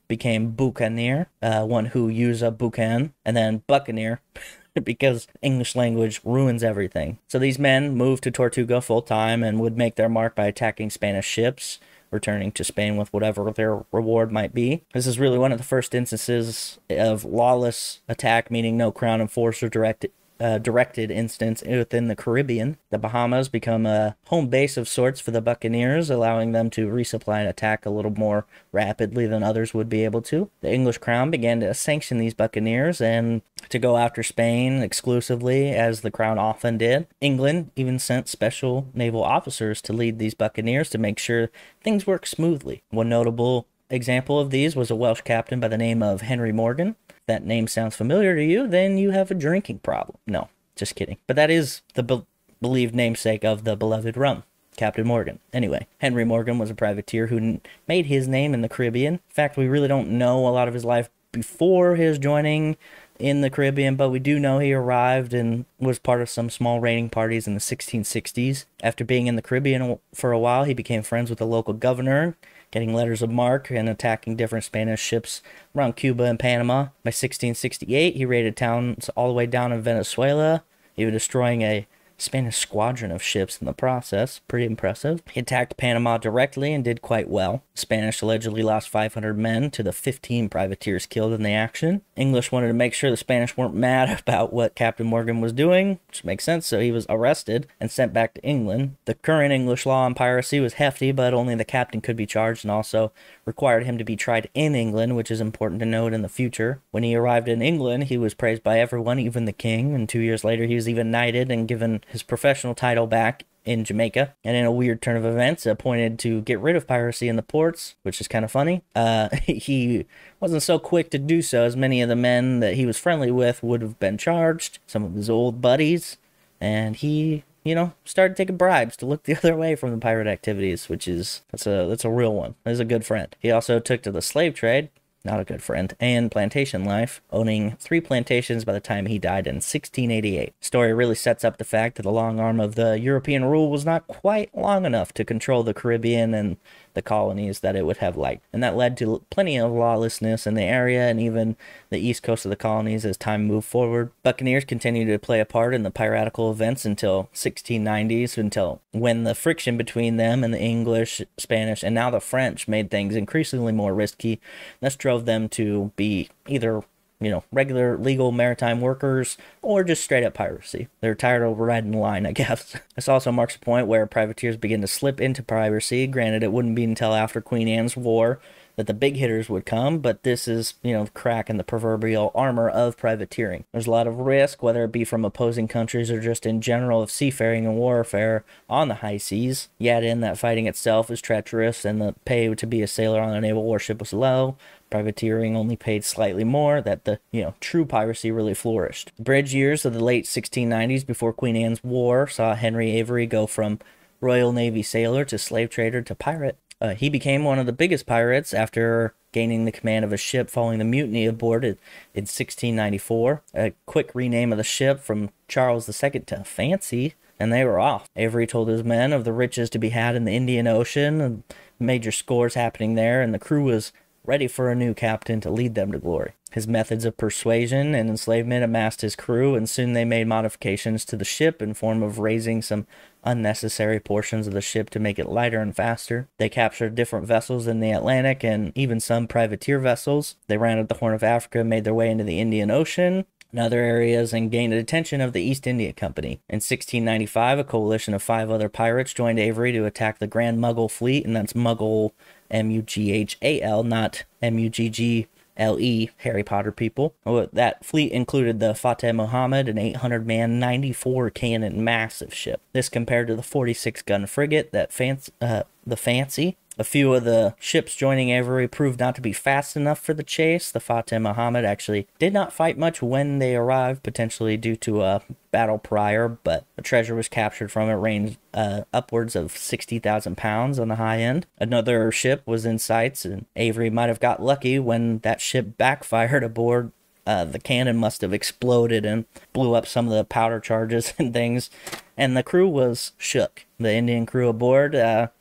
became Buccaneer, one who used a boucan, and then Buccaneer, because English language ruins everything. So these men moved to Tortuga full-time and would make their mark by attacking Spanish ships, returning to Spain with whatever their reward might be. This is really one of the first instances of lawless attack, meaning no crown enforcer directed instance within the Caribbean. The Bahamas become a home base of sorts for the Buccaneers, allowing them to resupply and attack a little more rapidly than others would be able to. The English crown began to sanction these Buccaneers and to go after Spain exclusively, as the crown often did. England even sent special naval officers to lead these Buccaneers to make sure things worked smoothly. One notable example of these was a Welsh captain by the name of Henry Morgan. If that name sounds familiar to you, then you have a drinking problem. No, just kidding. But that is the believed namesake of the beloved rum, Captain Morgan. Anyway, Henry Morgan was a privateer who made his name in the Caribbean. In fact, we really don't know a lot of his life before his joining in the Caribbean, but we do know he arrived and was part of some small raiding parties in the 1660s. After being in the Caribbean for a while, he became friends with the local governor, getting letters of marque and attacking different Spanish ships around Cuba and Panama. By 1668, he raided towns all the way down in Venezuela, even destroying a Spanish squadron of ships in the process. Pretty impressive. He attacked Panama directly and did quite well. The Spanish allegedly lost 500 men to the 15 privateers killed in the action. English wanted to make sure the Spanish weren't mad about what Captain Morgan was doing, which makes sense, so he was arrested and sent back to England. The current English law on piracy was hefty, but only the captain could be charged, and also required him to be tried in England, which is important to note in the future. When he arrived in England, he was praised by everyone, even the king, and 2 years later he was even knighted and given his professional title back in Jamaica, and in a weird turn of events appointed to get rid of piracy in the ports, which is kind of funny. He wasn't so quick to do so, as many of the men that he was friendly with would have been charged, some of his old buddies, and he, you know, started taking bribes to look the other way from the pirate activities, which is, that's a real one. He's a good friend. He also took to the slave trade, not a good friend, and plantation life, owning 3 plantations by the time he died in 1688. Story really sets up the fact that the long arm of the European rule was not quite long enough to control the Caribbean and the colonies that it would have liked, and that led to plenty of lawlessness in the area and even the east coast of the colonies as time moved forward. Buccaneers continued to play a part in the piratical events until 1690s, until when the friction between them and the English, Spanish, and now the French made things increasingly more risky. This drove them to be either regular legal maritime workers or just straight up piracy. They're tired of riding the line, I guess. This also marks a point where privateers begin to slip into piracy. Granted, it wouldn't be until after Queen Anne's War that the big hitters would come, but this is, crack in the proverbial armor of privateering. There's a lot of risk, whether it be from opposing countries or just in general of seafaring and warfare on the high seas. Yet in that fighting itself is treacherous, and the pay to be a sailor on a naval warship was low. Privateering only paid slightly more, that the, true piracy really flourished. The bridge years of the late 1690s before Queen Anne's War saw Henry Avery go from Royal Navy sailor to slave trader to pirate. He became one of the biggest pirates after gaining the command of a ship following the mutiny aboard in 1694. A quick rename of the ship from Charles II to Fancy, and they were off. Avery told his men of the riches to be had in the Indian Ocean, and major scores happening there, and the crew was ready for a new captain to lead them to glory. His methods of persuasion and enslavement amassed his crew, and soon they made modifications to the ship in form of raising some unnecessary portions of the ship to make it lighter and faster. They captured different vessels in the Atlantic and even some privateer vessels. They rounded the Horn of Africa, made their way into the Indian Ocean and other areas, and gained the attention of the East India Company. In 1695, a coalition of 5 other pirates joined Avery to attack the Grand Mughal fleet, and that's Mughal, M-U-G-H-A-L, not M-U-G-G-L-E, Harry Potter people. That fleet included the Fateh Muhammad, an 800-man, 94-cannon massive ship. This compared to the 46-gun frigate, the Fancy. A few of the ships joining Avery proved not to be fast enough for the chase. The Fateh Muhammad actually did not fight much when they arrived, potentially due to a battle prior, but the treasure was captured from it, ranged upwards of 60,000 pounds on the high end. Another ship was in sights, and Avery might have got lucky when that ship backfired aboard. The cannon must have exploded and blew up some of the powder charges and things, and the crew was shook. The Indian crew aboard,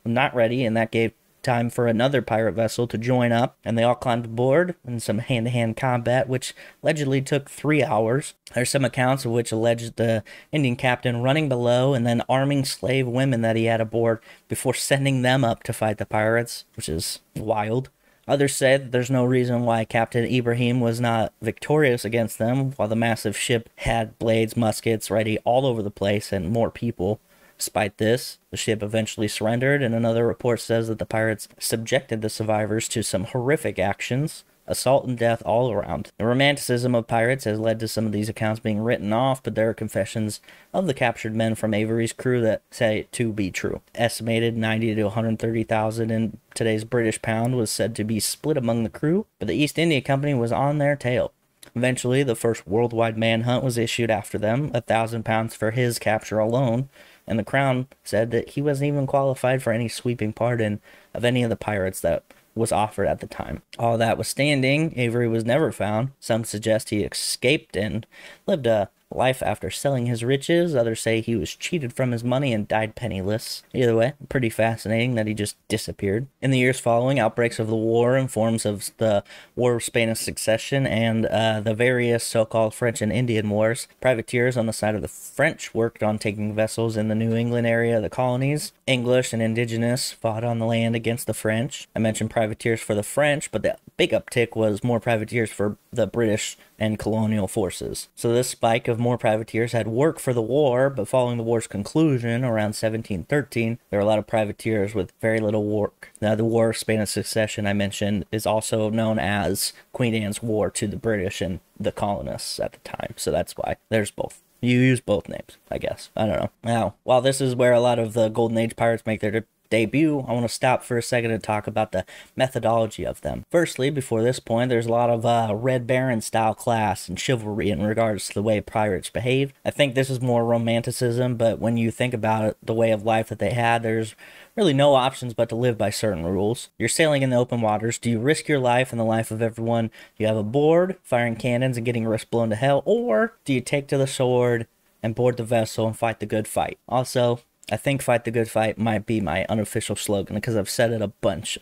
not ready, and that gave time for another pirate vessel to join up, and they all climbed aboard in some hand-to-hand combat, which allegedly took 3 hours. There's some accounts of which alleged the Indian captain running below and then arming slave women that he had aboard before sending them up to fight the pirates, which is wild. Others say that there's no reason why Captain Ibrahim was not victorious against them, while the massive ship had blades, muskets ready all over the place, and more people. Despite this, the ship eventually surrendered, and another report says that the pirates subjected the survivors to some horrific actions, assault and death all around. The romanticism of pirates has led to some of these accounts being written off, but there are confessions of the captured men from Avery's crew that say it to be true. Estimated 90 to 130,000 in today's British pound was said to be split among the crew, but the East India Company was on their tail. Eventually, the first worldwide manhunt was issued after them, £1,000 for his capture alone, and the Crown said that he wasn't even qualified for any sweeping pardon of any of the pirates that was offered at the time. All that was standing, Avery was never found. Some suggest he escaped and lived a life after selling his riches. Others say he was cheated from his money and died penniless. Either way, pretty fascinating that he just disappeared. In the years following, outbreaks of the war in forms of the War of Spanish Succession and the various so-called French and Indian Wars, privateers on the side of the French worked on taking vessels in the New England area of the colonies. English and indigenous fought on the land against the French. I mentioned privateers for the French, but the big uptick was more privateers for the British and colonial forces. So this spike of more privateers had worked for the war, but following the war's conclusion around 1713, there were a lot of privateers with very little work. Now, the War of Spanish Succession I mentioned is also known as Queen Anne's War to the British and the colonists at the time, so that's why there's both. You use both names, I guess. I don't know. Now, while this is where a lot of the Golden Age pirates make their debut, I want to stop for a second and talk about the methodology of them. Firstly, before this point, there's a lot of Red Baron style class and chivalry in regards to the way pirates behave. I think this is more romanticism, but when you think about it, the way of life that they had, there's really no options but to live by certain rules. You're sailing in the open waters. Do you risk your life and the life of everyone? Do you have a board, firing cannons and getting your wrist blown to hell? Or do you take to the sword and board the vessel and fight the good fight? Also, I think fight the good fight might be my unofficial slogan because I've said it a bunch.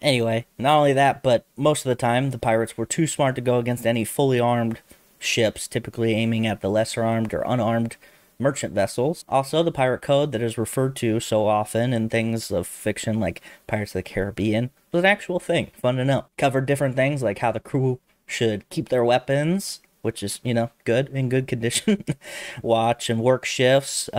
Anyway, not only that, but most of the time, the pirates were too smart to go against any fully armed ships, typically aiming at the lesser armed or unarmed merchant vessels. Also, the pirate code that is referred to so often in things of fiction like Pirates of the Caribbean was an actual thing. Fun to know. Covered different things like how the crew should keep their weapons, which is, good, in good condition. Watch and work shifts,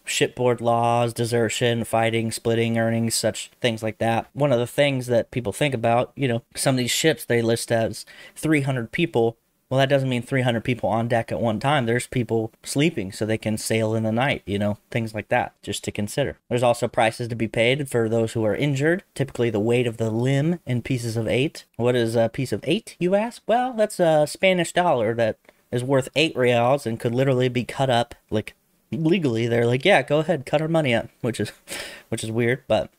shipboard laws, desertion, fighting, splitting earnings, such things like that. One of the things that people think about, some of these ships they list as 300 people. Well, that doesn't mean 300 people on deck at one time. There's people sleeping so they can sail in the night, things like that, just to consider. There's also prices to be paid for those who are injured, typically the weight of the limb in pieces of 8. What is a piece of 8, you ask? Well, that's a Spanish dollar that is worth 8 reals and could literally be cut up, legally. They're like, yeah, go ahead, cut our money up, which is weird, but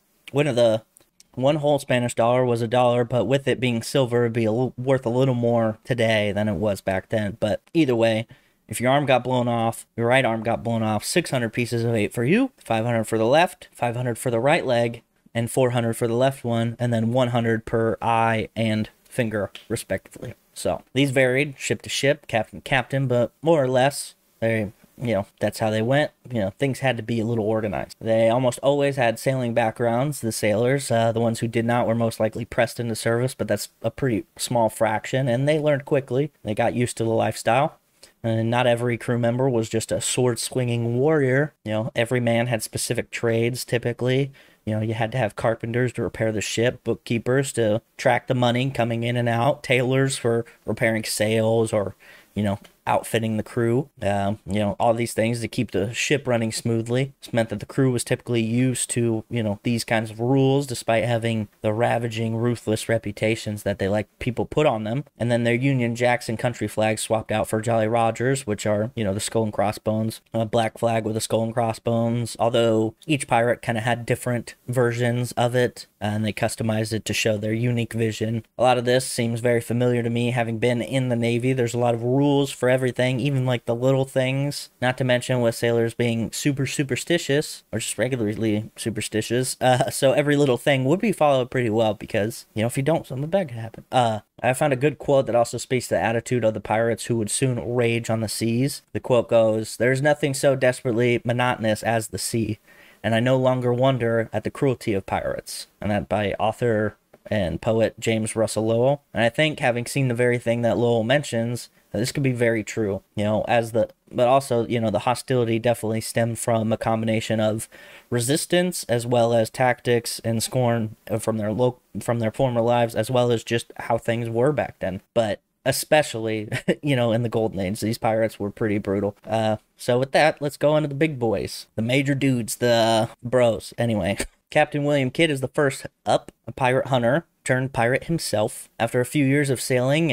one whole Spanish dollar was $1, but with it being silver, it'd be worth a little more today than it was back then. But either way, if your arm got blown off, your right arm got blown off, 600 pieces of 8 for you, 500 for the left, 500 for the right leg, and 400 for the left one, and then 100 per eye and finger, respectively. So these varied ship to ship, captain to captain, but more or less, that's how they went. Things had to be a little organized. They almost always had sailing backgrounds, the sailors. The ones who did not were most likely pressed into service, but that's a pretty small fraction, and they learned quickly. They got used to the lifestyle. And not every crew member was just a sword-swinging warrior. Every man had specific trades, typically. You had to have carpenters to repair the ship, bookkeepers to track the money coming in and out, tailors for repairing sails or, outfitting the crew, all these things to keep the ship running smoothly. This meant that the crew was typically used to, these kinds of rules, despite having the ravaging, ruthless reputations that they like people put on them. And then their Union Jacks and country flags swapped out for Jolly Rogers, which are, the skull and crossbones, a black flag with a skull and crossbones, although each pirate kind of had different versions of it, and they customized it to show their unique vision. A lot of this seems very familiar to me, having been in the Navy. There's a lot of rules for everything, even like the little things, not to mention with sailors being super superstitious, or just regularly superstitious, so every little thing would be followed pretty well, because, if you don't, something bad could happen. I found a good quote that also speaks to the attitude of the pirates who would soon rage on the seas. The quote goes, "There's nothing so desperately monotonous as the sea, and I no longer wonder at the cruelty of pirates." And that by author and poet James Russell Lowell. And I think, having seen the very thing that Lowell mentions, this could be very true, but also, the hostility definitely stemmed from a combination of resistance as well as tactics and scorn from their former lives, as well as just how things were back then. But especially, in the golden age, these pirates were pretty brutal. So with that, let's go into the big boys, the major dudes, the bros. Anyway, Captain William Kidd is the first up, a pirate hunter turned pirate himself. After a few years of sailing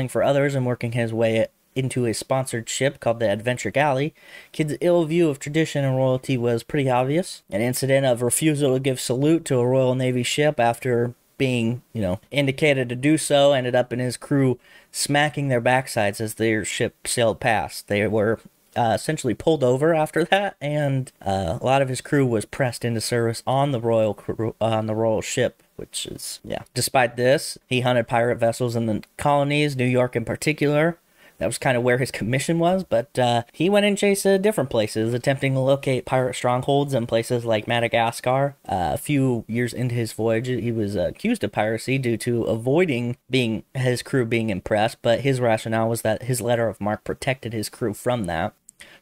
for others and working his way into a sponsored ship called the Adventure Galley, Kidd's ill view of tradition and royalty was pretty obvious. An incident of refusal to give salute to a Royal Navy ship after being, indicated to do so ended up in his crew smacking their backsides as their ship sailed past. They were essentially pulled over after that, and a lot of his crew was pressed into service on the royal ship, which is, Despite this, he hunted pirate vessels in the colonies, New York in particular. That was kind of where his commission was, but he went and chased different places, attempting to locate pirate strongholds in places like Madagascar. A few years into his voyage, he was accused of piracy due to avoiding his crew being impressed, but his rationale was that his letter of marque protected his crew from that.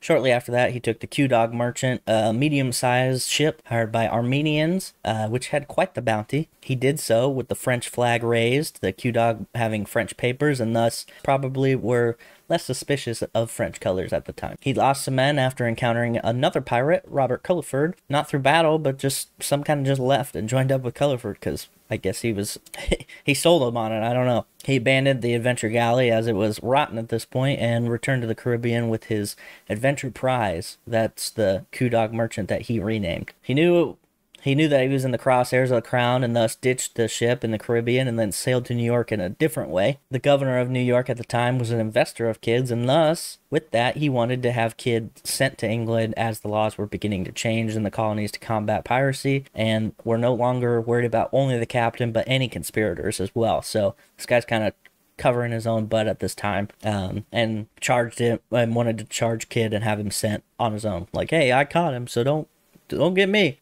Shortly after that, he took the Q-Dog Merchant, a medium-sized ship hired by Armenians, which had quite the bounty. He did so with the French flag raised, the Q-Dog having French papers, and thus probably were less suspicious of French colors at the time. He lost some men after encountering another pirate, Robert Culliford, not through battle, but just some kind of just left and joined up with Culliford because I guess he sold him on it. I don't know. He abandoned the adventure galley as it was rotten at this point and returned to the Caribbean with his adventure prize. That's the Coup-Dog merchant that he renamed. He knew that he was in the crosshairs of the crown and thus ditched the ship in the Caribbean and then sailed to New York in a different way. The governor of New York at the time was an investor of kids, and thus, with that, he wanted to have kids sent to England as the laws were beginning to change in the colonies to combat piracy, and were no longer worried about only the captain, but any conspirators as well. So this guy's kind of covering his own butt at this time, and charged him and wanted to charge Kid and have him sent on his own. Like, hey, I caught him, so don't get me.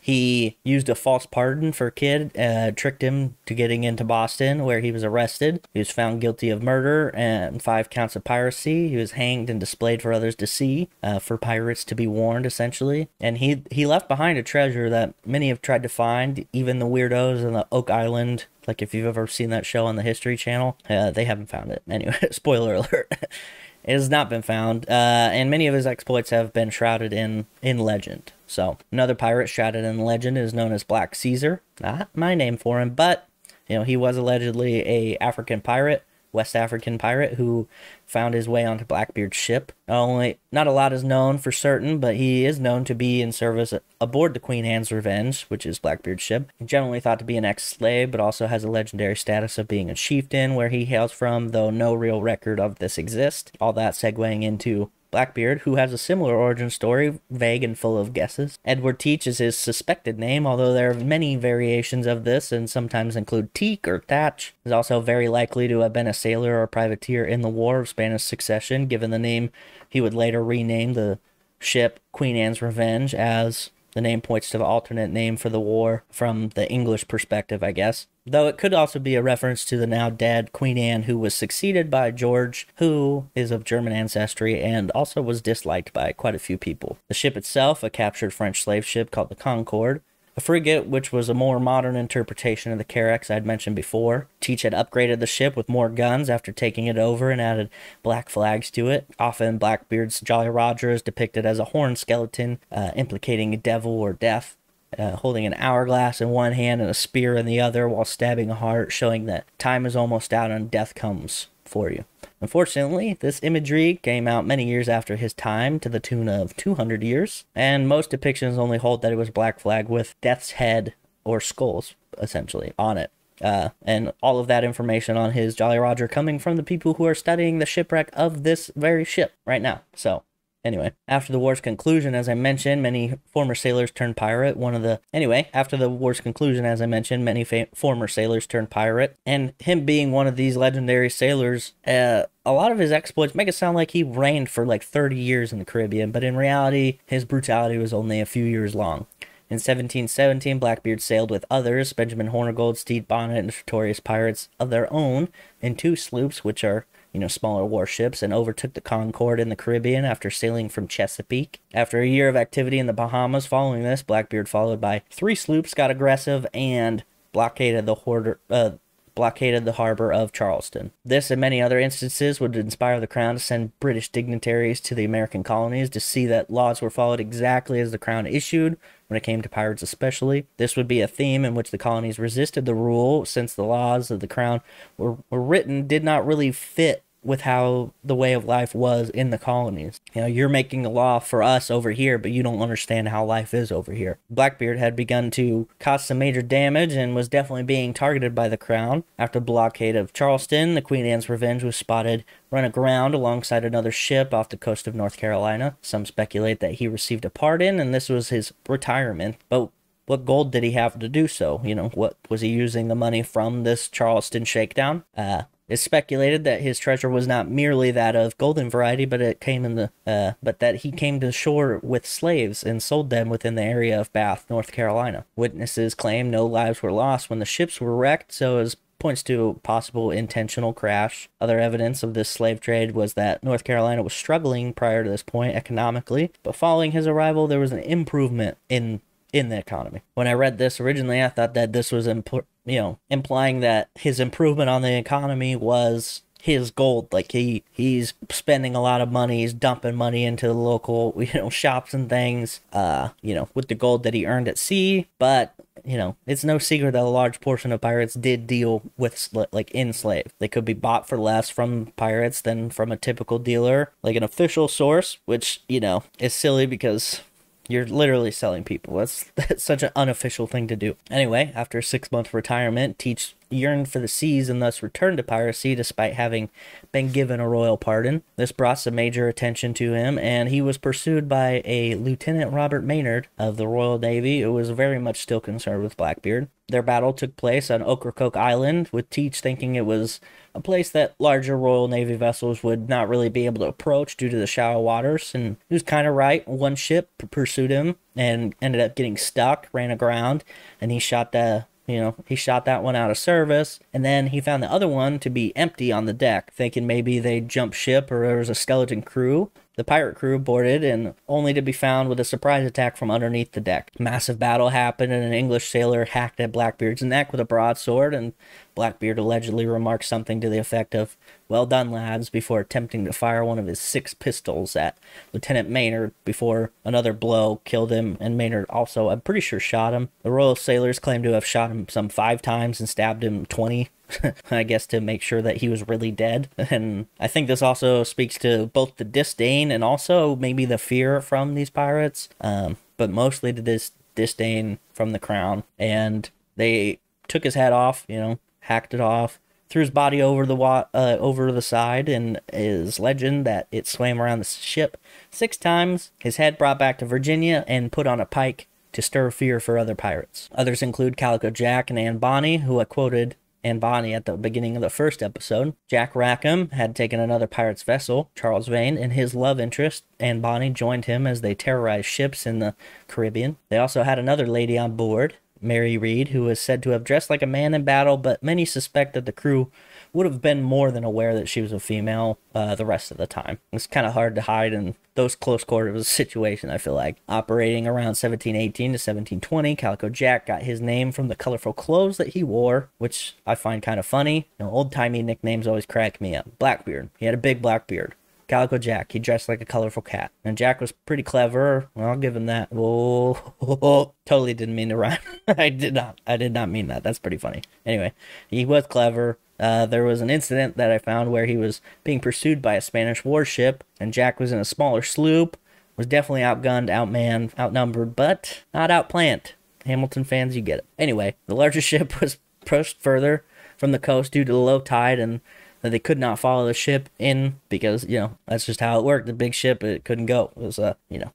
He used a false pardon for Kid, tricked him to getting into Boston, where he was arrested. He was found guilty of murder and 5 counts of piracy. He was hanged and displayed for others to see, for pirates to be warned, essentially. And he left behind a treasure that many have tried to find, even the weirdos in the Oak Island. Like, if you've ever seen that show on the History Channel, they haven't found it. Anyway, spoiler alert. It has not been found, and many of his exploits have been shrouded in legend. So, another pirate shrouded in legend is known as Black Caesar. Not my name for him, but, he was allegedly a African pirate, West African pirate, who found his way onto Blackbeard's ship. Not a lot is known for certain, but he is known to be in service aboard the Queen Anne's Revenge, which is Blackbeard's ship. He's generally thought to be an ex-slave, but also has a legendary status of being a chieftain where he hails from, though no real record of this exists. All that segueing into Blackbeard, who has a similar origin story, vague and full of guesses. Edward Teach is his suspected name, although there are many variations of this and sometimes include Teak or Thatch. He's also very likely to have been a sailor or privateer in the War of Spanish Succession, given the name he would later rename the ship Queen Anne's Revenge, as the name points to the alternate name for the war from the English perspective, I guess. Though it could also be a reference to the now dead Queen Anne, who was succeeded by George, who is of German ancestry and also was disliked by quite a few people. The ship itself, a captured French slave ship called the Concorde, a frigate, which was a more modern interpretation of the Carracks I'd mentioned before. Teach had upgraded the ship with more guns after taking it over and added black flags to it. Often Blackbeard's Jolly Roger is depicted as a horn skeleton, implicating a devil or death, holding an hourglass in one hand and a spear in the other while stabbing a heart, showing that time is almost out and death comes for you. Unfortunately, this imagery came out many years after his time, to the tune of 200 years, and most depictions only hold that it was Black Flag with death's head or skulls, essentially, on it. And all of that information on his Jolly Roger coming from the people who are studying the shipwreck of this very ship right now. So, anyway, after the war's conclusion, as I mentioned, many former sailors turned pirate. After the war's conclusion, as I mentioned, many former sailors turned pirate. And him being one of these legendary sailors, a lot of his exploits make it sound like he reigned for like 30 years in the Caribbean, but in reality, his brutality was only a few years long. In 1717, Blackbeard sailed with others, Benjamin Hornigold, Stede Bonnet, and notorious pirates of their own, in 2 sloops, which are smaller warships, and overtook the Concorde in the Caribbean after sailing from Chesapeake. After a year of activity in the Bahamas following this, Blackbeard, followed by 3 sloops, got aggressive and blockaded the harbor of Charleston. This and many other instances would inspire the Crown to send British dignitaries to the American colonies to see that laws were followed exactly as the Crown issued, when it came to pirates especially. This would be a theme in which the colonies resisted the rule, since the laws of the Crown were written did not really fit with how the way of life was in the colonies. You're making a law for us over here, but you don't understand how life is over here. Blackbeard had begun to cause some major damage and was definitely being targeted by the Crown. After the blockade of Charleston, the Queen Anne's Revenge was spotted run aground alongside another ship off the coast of North Carolina. Some speculate that he received a pardon and this was his retirement, but what gold did he have to do so? What was he using the money from this Charleston shakedown? It's speculated that his treasure was not merely that of golden variety, but that he came to shore with slaves and sold them within the area of Bath, North Carolina. Witnesses claim no lives were lost when the ships were wrecked, so as points to a possible intentional crash. Other evidence of this slave trade was that North Carolina was struggling prior to this point economically, but following his arrival, there was an improvement in the economy. When I read this originally, I thought that this was implying that his improvement on the economy was his gold. Like he's spending a lot of money, he's dumping money into the local, shops and things, with the gold that he earned at sea. But it's no secret that a large portion of pirates did deal with enslaved. They could be bought for less from pirates than from a typical dealer, like an official source, which is silly because you're literally selling people. That's such an unofficial thing to do. Anyway, after a 6-month retirement, Teach yearned for the seas and thus returned to piracy despite having been given a royal pardon. This brought some major attention to him, and he was pursued by a Lieutenant Robert Maynard of the Royal Navy, who was very much still concerned with Blackbeard. Their battle took place on Ocracoke Island, with Teach thinking it was a place that larger Royal Navy vessels would not really be able to approach due to the shallow waters, and he was kind of right. One ship pursued him and ended up getting stuck, ran aground, and he shot that one out of service, and then he found the other one to be empty on the deck, thinking maybe they jumped ship or there was a skeleton crew. The pirate crew boarded, and only to be found with a surprise attack from underneath the deck. Massive battle happened, and an English sailor hacked at Blackbeard's neck with a broadsword, and Blackbeard allegedly remarked something to the effect of, "Well done, lads," before attempting to fire one of his 6 pistols at Lieutenant Maynard before another blow killed him, and Maynard also, I'm pretty sure, shot him. The royal sailors claim to have shot him some 5 times and stabbed him 20. I guess to make sure that he was really dead. And I think this also speaks to both the disdain and also maybe the fear from these pirates, but mostly to this disdain from the crown. And they took his head off, hacked it off, threw his body over the side, and is legend that it swam around the ship 6 times. His head brought back to Virginia and put on a pike to stir fear for other pirates. Others include Calico Jack and Anne Bonny, who I quoted Anne Bonny at the beginning of the first episode. Jack Rackham had taken another pirate's vessel, Charles Vane, and his love interest, Anne Bonny, joined him as they terrorized ships in the Caribbean. They also had another lady on board, Mary Read, who was said to have dressed like a man in battle, but many suspect that the crew would have been more than aware that she was a female the rest of the time. It's kind of hard to hide in those close quarters situations, I feel like. Operating around 1718 to 1720, Calico Jack got his name from the colorful clothes that he wore, which I find kind of funny. Old-timey nicknames always crack me up. Blackbeard. He had a big black beard. Calico Jack. He dressed like a colorful cat. And Jack was pretty clever. Well, I'll give him that. Oh, totally didn't mean to rhyme. I did not mean that. That's pretty funny. Anyway, he was clever. There was an incident that I found where he was being pursued by a Spanish warship, and Jack was in a smaller sloop, was definitely outgunned, outmanned, outnumbered, but not outplanned. Hamilton fans, you get it. Anyway, the larger ship was pushed further from the coast due to the low tide, and that they could not follow the ship in because, that's just how it worked. The big ship, it couldn't go. It was,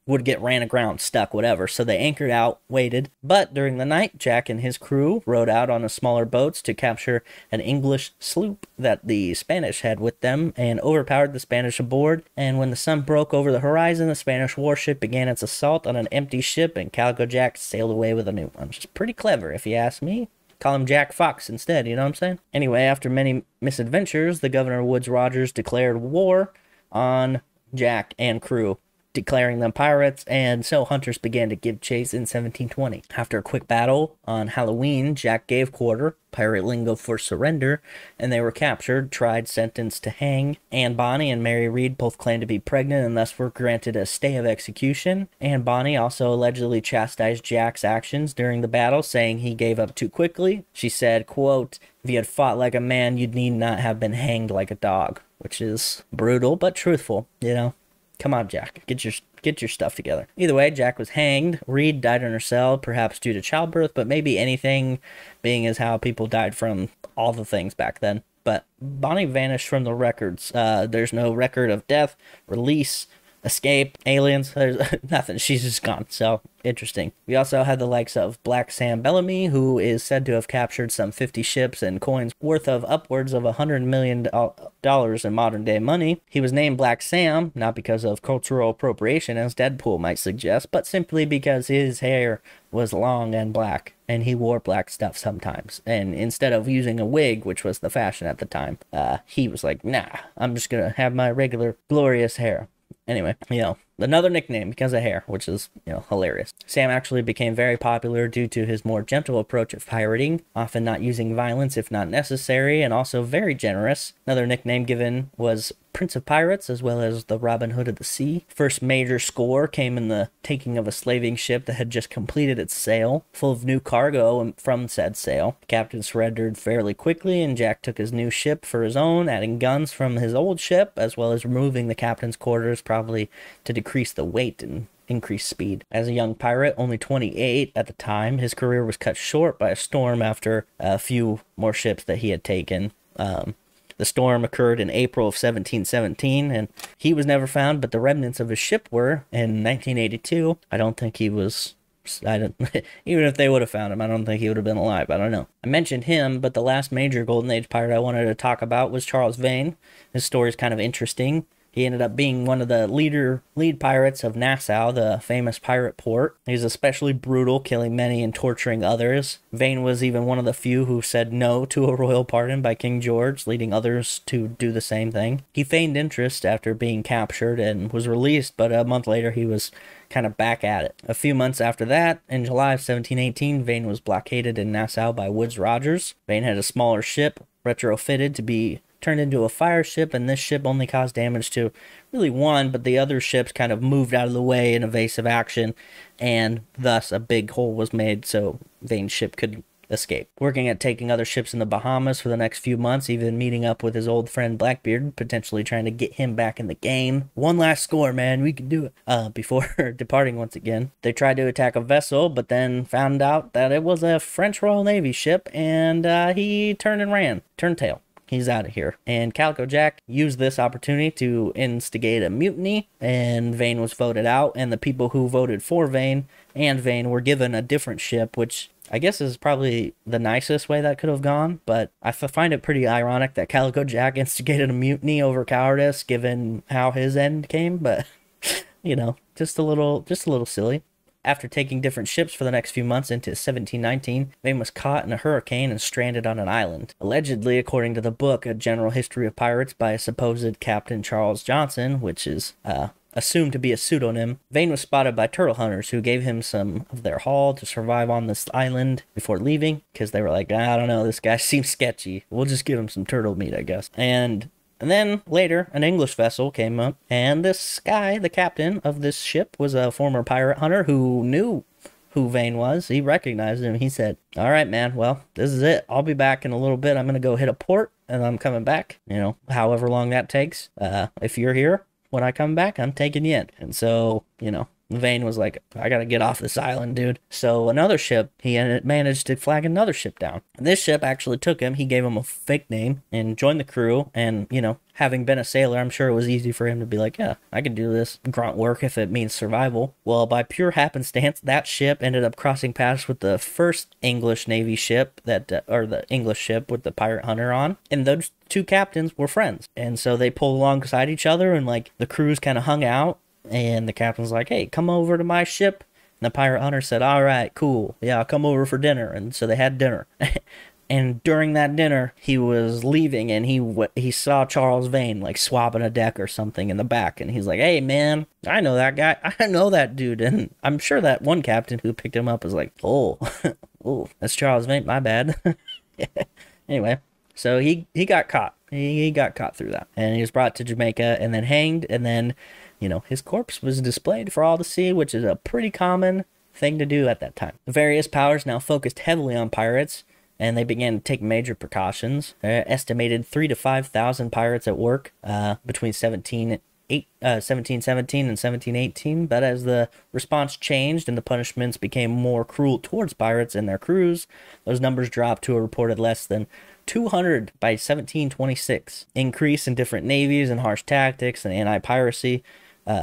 would get ran aground, stuck, whatever. So they anchored out, waited. But during the night, Jack and his crew rowed out on the smaller boats to capture an English sloop that the Spanish had with them and overpowered the Spanish aboard. And when the sun broke over the horizon, the Spanish warship began its assault on an empty ship, and Calico Jack sailed away with a new one. Which is pretty clever, if you ask me. Call him Jack Fox instead, you know what I'm saying? Anyway, after many misadventures, the Governor Woodes Rogers declared war on Jack and crew, declaring them pirates, and so hunters began to give chase in 1720. After a quick battle on Halloween, Jack gave quarter, pirate lingo for surrender, and they were captured, tried, sentenced to hang. Anne Bonny and Mary Read both claimed to be pregnant and thus were granted a stay of execution. Anne Bonny also allegedly chastised Jack's actions during the battle, saying he gave up too quickly. She said, quote, "If you had fought like a man, you need not have been hanged like a dog," which is brutal, but truthful, Come on, Jack. Get your stuff together. Either way, Jack was hanged. Reed died in her cell, perhaps due to childbirth, but maybe anything, being as how people died from all the things back then. But Bonnie vanished from the records. There's no record of death, release, escape, aliens. There's nothing. She's just gone. So, interesting. We also had the likes of Black Sam Bellamy, who is said to have captured some 50 ships and coins worth of upwards of $100 million in modern day money. He was named Black Sam, not because of cultural appropriation, as Deadpool might suggest, but simply because his hair was long and black, and he wore black stuff sometimes. And instead of using a wig, which was the fashion at the time, he was like, nah, I'm just gonna have my regular glorious hair. Anyway, another nickname because of hair, which is, hilarious. Sam actually became very popular due to his more gentle approach of pirating, often not using violence if not necessary, and also very generous. Another nickname given was Prince of Pirates, as well as the Robin Hood of the Sea. First major score came in the taking of a slaving ship that had just completed its sail, full of new cargo from said sail. The captain surrendered fairly quickly, and Jack took his new ship for his own, adding guns from his old ship, as well as removing the captain's quarters, probably to decrease the weight and increase speed. As a young pirate, only 28 at the time, his career was cut short by a storm after a few more ships that he had taken. The storm occurred in April of 1717, and he was never found, but the remnants of his ship were in 1982. I don't think he was... even if they would have found him, I don't think he would have been alive. I don't know. I mentioned him, but the last major Golden Age pirate I wanted to talk about was Charles Vane. His story is kind of interesting. He ended up being one of the lead pirates of Nassau, the famous pirate port. He was especially brutal, killing many and torturing others. Vane was even one of the few who said no to a royal pardon by King George, leading others to do the same thing. He feigned interest after being captured and was released, but a month later he was kind of back at it. A few months after that, in July of 1718, Vane was blockaded in Nassau by Woodes Rogers. Vane had a smaller ship, retrofitted to be turned into a fire ship, and this ship only caused damage to really one, but the other ships kind of moved out of the way in evasive action, and thus a big hole was made so Vane's ship could escape. Working at taking other ships in the Bahamas for the next few months, even meeting up with his old friend Blackbeard, potentially trying to get him back in the game. One last score, man, we can do it. Before departing once again. They tried to attack a vessel, but then found out that it was a French Royal Navy ship, and he turned and ran. Turned tail. He's out of here. And Calico Jack used this opportunity to instigate a mutiny, and Vane was voted out, and the people who voted for Vane and Vane were given a different ship, which I guess is probably the nicest way that could have gone, but I find it pretty ironic that Calico Jack instigated a mutiny over cowardice, given how his end came, but, just a little silly. After taking different ships for the next few months into 1719, Vane was caught in a hurricane and stranded on an island. Allegedly, according to the book, A General History of Pirates by a supposed Captain Charles Johnson, which is assumed to be a pseudonym, Vane was spotted by turtle hunters who gave him some of their haul to survive on this island before leaving, because they were like, I don't know, this guy seems sketchy. We'll just give him some turtle meat, I guess. And then later, an English vessel came up, and this guy, the captain of this ship, was a former pirate hunter who knew who Vane was. He recognized him. He said, all right, man, well, this is it. I'll be back in a little bit. I'm going to go hit a port, and I'm coming back, however long that takes. If you're here when I come back, I'm taking you in. And so, Vane was like, I gotta get off this island, dude. So another ship, he managed to flag another ship down. And this ship actually took him. He gave him a fake name and joined the crew. And, having been a sailor, I'm sure it was easy for him to be like, yeah, I can do this grunt work if it means survival. Well, by pure happenstance, that ship ended up crossing paths with the first English Navy ship or the English ship with the pirate hunter on. And those two captains were friends. And so they pulled alongside each other, and the crews kind of hung out. And the captain's like, hey, come over to my ship. And the pirate hunter said, all right, cool. Yeah, I'll come over for dinner. And so they had dinner. And during that dinner, he was leaving, and he saw Charles Vane, swabbing a deck or something in the back. And he's like, hey, man, I know that guy. I know that dude. And I'm sure that one captain who picked him up was like, oh, that's Charles Vane. My bad. Anyway, so he got caught. He got caught through that. And he was brought to Jamaica and then hanged, and then his corpse was displayed for all to see, which is a pretty common thing to do at that time. The various powers now focused heavily on pirates, and they began to take major precautions. Estimated 3,000 to 5,000 pirates at work between 1717 and 1718, but as the response changed and the punishments became more cruel towards pirates and their crews, those numbers dropped to a reported less than 200 by 1726. Increase in different navies and harsh tactics and anti-piracy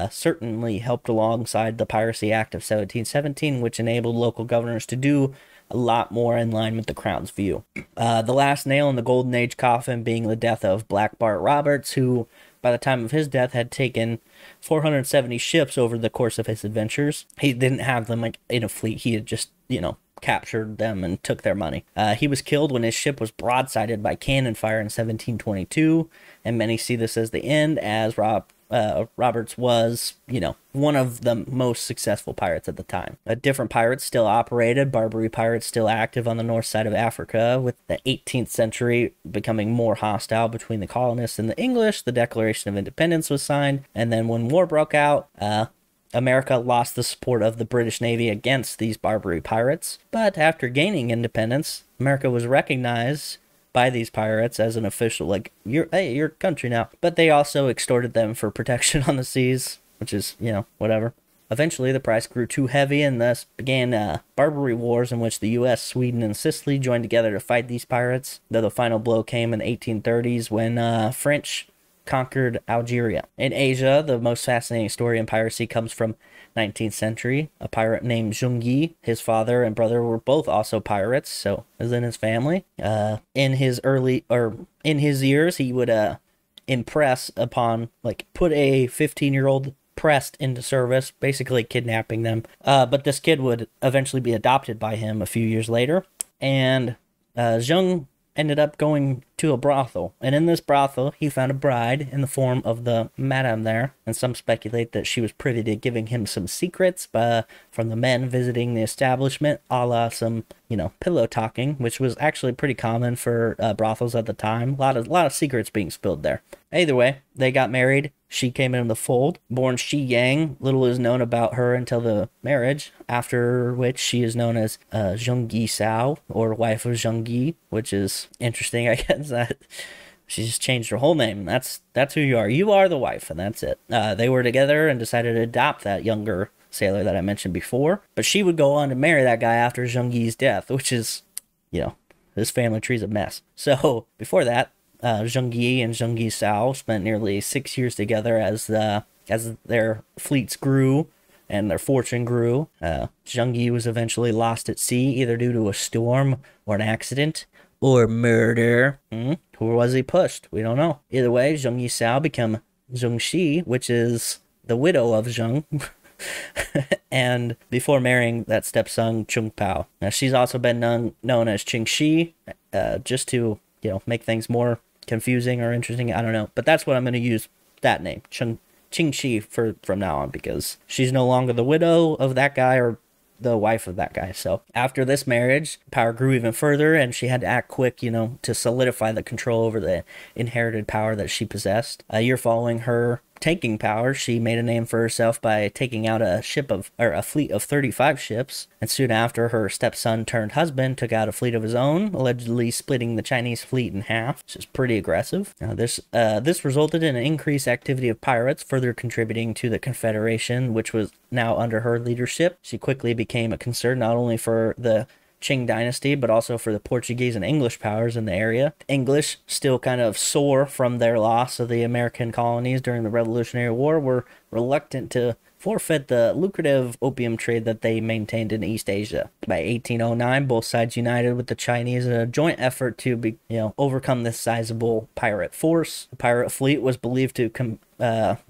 certainly helped alongside the Piracy Act of 1717, which enabled local governors to do a lot more in line with the Crown's view. The last nail in the Golden Age coffin being the death of Black Bart Roberts, who, by the time of his death, had taken 470 ships over the course of his adventures. He didn't have them in a fleet. He had just, captured them and took their money. He was killed when his ship was broadsided by cannon fire in 1722, and many see this as the end, as Roberts was, one of the most successful pirates at the time. Different pirates still operated. Barbary pirates still active on the north side of Africa, with the 18th century becoming more hostile between the colonists and the English. The Declaration of Independence was signed, and then when war broke out, America lost the support of the British Navy against these Barbary pirates. But after gaining independence, America was recognized by these pirates as an official, like, you're a country now. But they also extorted them for protection on the seas, which is, whatever. Eventually, the price grew too heavy, and thus began Barbary Wars, in which the U.S., Sweden, and Sicily joined together to fight these pirates, though the final blow came in the 1830s when French conquered Algeria. In Asia, the most fascinating story in piracy comes from 19th century. A pirate named Zheng Yi, his father and brother were both also pirates, so it was in his family. In his years, he would impress upon, put a 15-year-old pressed into service, basically kidnapping them. But this kid would eventually be adopted by him a few years later, and Zheng ended up going to a brothel, and in this brothel he found a bride in the form of the madam there, and some speculate that she was privy to giving him some secrets from the men visiting the establishment, a la some pillow talking, which was actually pretty common for brothels at the time. A lot of secrets being spilled there. Either way, they got married. She came into the fold. Born Shi Yang, little is known about her until the marriage, after which she is known as Zheng Yi Sao, or wife of Zheng Yi, which is interesting, I guess, that she just changed her whole name. That's who you are. You are the wife, and that's it. They were together and decided to adopt that younger sailor that I mentioned before, but she would go on to marry that guy after Zheng Yi's death, which is, this family tree's a mess. So before that, Zheng Yi and Zheng Yi Sao spent nearly 6 years together as their fleets grew and their fortune grew. Zheng Yi was eventually lost at sea, either due to a storm or an accident or murder. Or was he pushed? We don't know. Either way, Zheng Yi Sao became Zheng Shi, which is the widow of Zheng. And before marrying that stepson, Chung Pao. Now, she's also been known as Ching Shi, just to, make things more confusing or interesting. I don't know. But that's what I'm going to use, that name, Ching Shi, from now on, because she's no longer the widow of that guy or the wife of that guy. So after this marriage, power grew even further, and she had to act quick, to solidify the control over the inherited power that she possessed. A year following her taking power, she made a name for herself by taking out a fleet of 35 ships, and soon after, her stepson turned husband took out a fleet of his own, allegedly splitting the Chinese fleet in half, which is pretty aggressive. Now, this resulted in an increased activity of pirates, further contributing to the Confederation, which was now under her leadership. She quickly became a concern not only for the Qing dynasty, but also for the Portuguese and English powers in the area. The English, still kind of sore from their loss of the American colonies during the Revolutionary War, were reluctant to forfeit the lucrative opium trade that they maintained in East Asia. By 1809, both sides united with the Chinese in a joint effort to overcome this sizable pirate force. The pirate fleet was believed to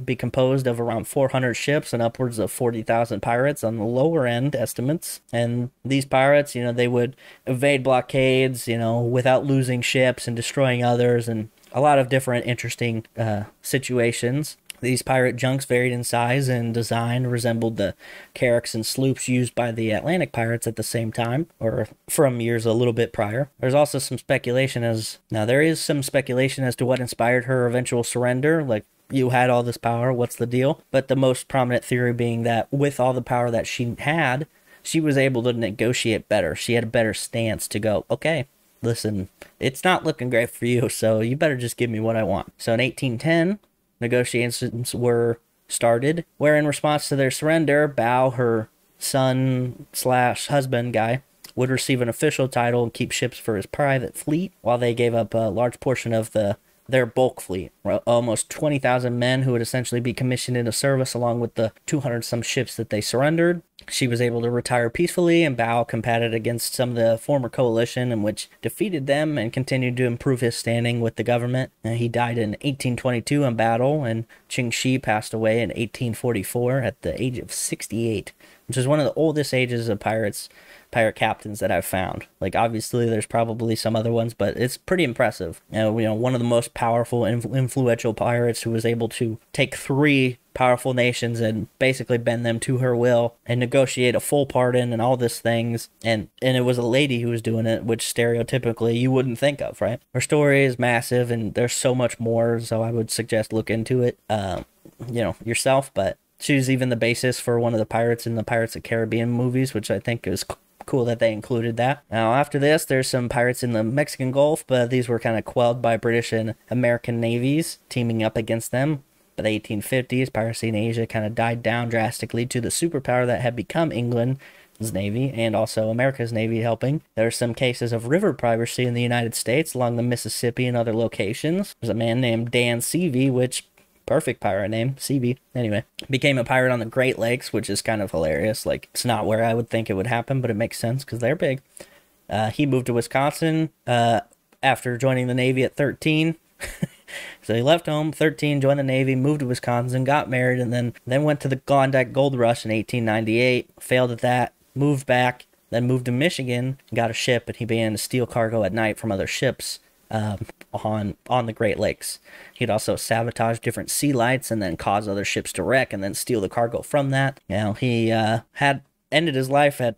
be composed of around 400 ships and upwards of 40,000 pirates on the lower end estimates. And these pirates, they would evade blockades, without losing ships and destroying others, and a lot of different interesting situations. These pirate junks varied in size and design, resembled the carracks and sloops used by the Atlantic pirates at the same time, or from years a little bit prior. There's also some speculation as to what inspired her eventual surrender, like, you had all this power, what's the deal? But the most prominent theory being that with all the power that she had, she was able to negotiate better. She had a better stance to go, okay, listen, it's not looking great for you, so you better just give me what I want. So in 1810, negotiations were started, where in response to their surrender, Bao, her son/husband guy, would receive an official title and keep ships for his private fleet, while they gave up a large portion of their bulk fleet, almost 20,000 men who would essentially be commissioned into service along with the 200-some ships that they surrendered. She was able to retire peacefully, and Bao combated against some of the former coalition, in which defeated them and continued to improve his standing with the government. He died in 1822 in battle, and Qing Shi passed away in 1844 at the age of 68. which is one of the oldest ages of pirate captains that I've found. Like, obviously, there's probably some other ones, but it's pretty impressive. One of the most powerful, influential pirates who was able to take 3 powerful nations and basically bend them to her will and negotiate a full pardon and all these things. And it was a lady who was doing it, which stereotypically you wouldn't think of, right? Her story is massive and there's so much more, so I would suggest look into it, yourself. But she was even the basis for one of the pirates in the Pirates of the Caribbean movies, which I think is cool that they included that. Now, after this, there's some pirates in the Mexican Gulf, but these were kind of quelled by British and American navies teaming up against them. By the 1850s, piracy in Asia kind of died down drastically to the superpower that had become England's Navy and also America's Navy helping. There are some cases of river piracy in the United States along the Mississippi and other locations. There's a man named Dan Seavey, which, perfect pirate name, Seavey, anyway, became a pirate on the Great Lakes, which is kind of hilarious. Like, it's not where I would think it would happen, but it makes sense because they're big. He moved to Wisconsin after joining the Navy at 13. So he left home, 13, joined the Navy, moved to Wisconsin, got married, and then went to the Klondike Gold Rush in 1898, failed at that, moved back, then moved to Michigan, got a ship, and he began to steal cargo at night from other ships on the Great Lakes. He'd also sabotage different sea lights and then cause other ships to wreck and then steal the cargo from that. He had ended his life at,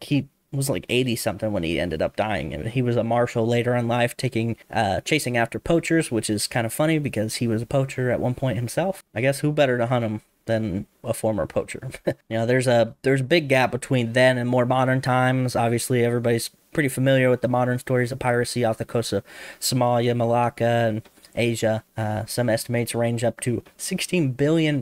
he was 80-something when he ended up dying. And he was a marshal later in life, chasing after poachers, which is kind of funny because he was a poacher at one point himself. I guess who better to hunt him than a former poacher? There's a big gap between then and more modern times. Obviously, everybody's pretty familiar with the modern stories of piracy off the coast of Somalia, Malacca, and Asia. Some estimates range up to $16 billion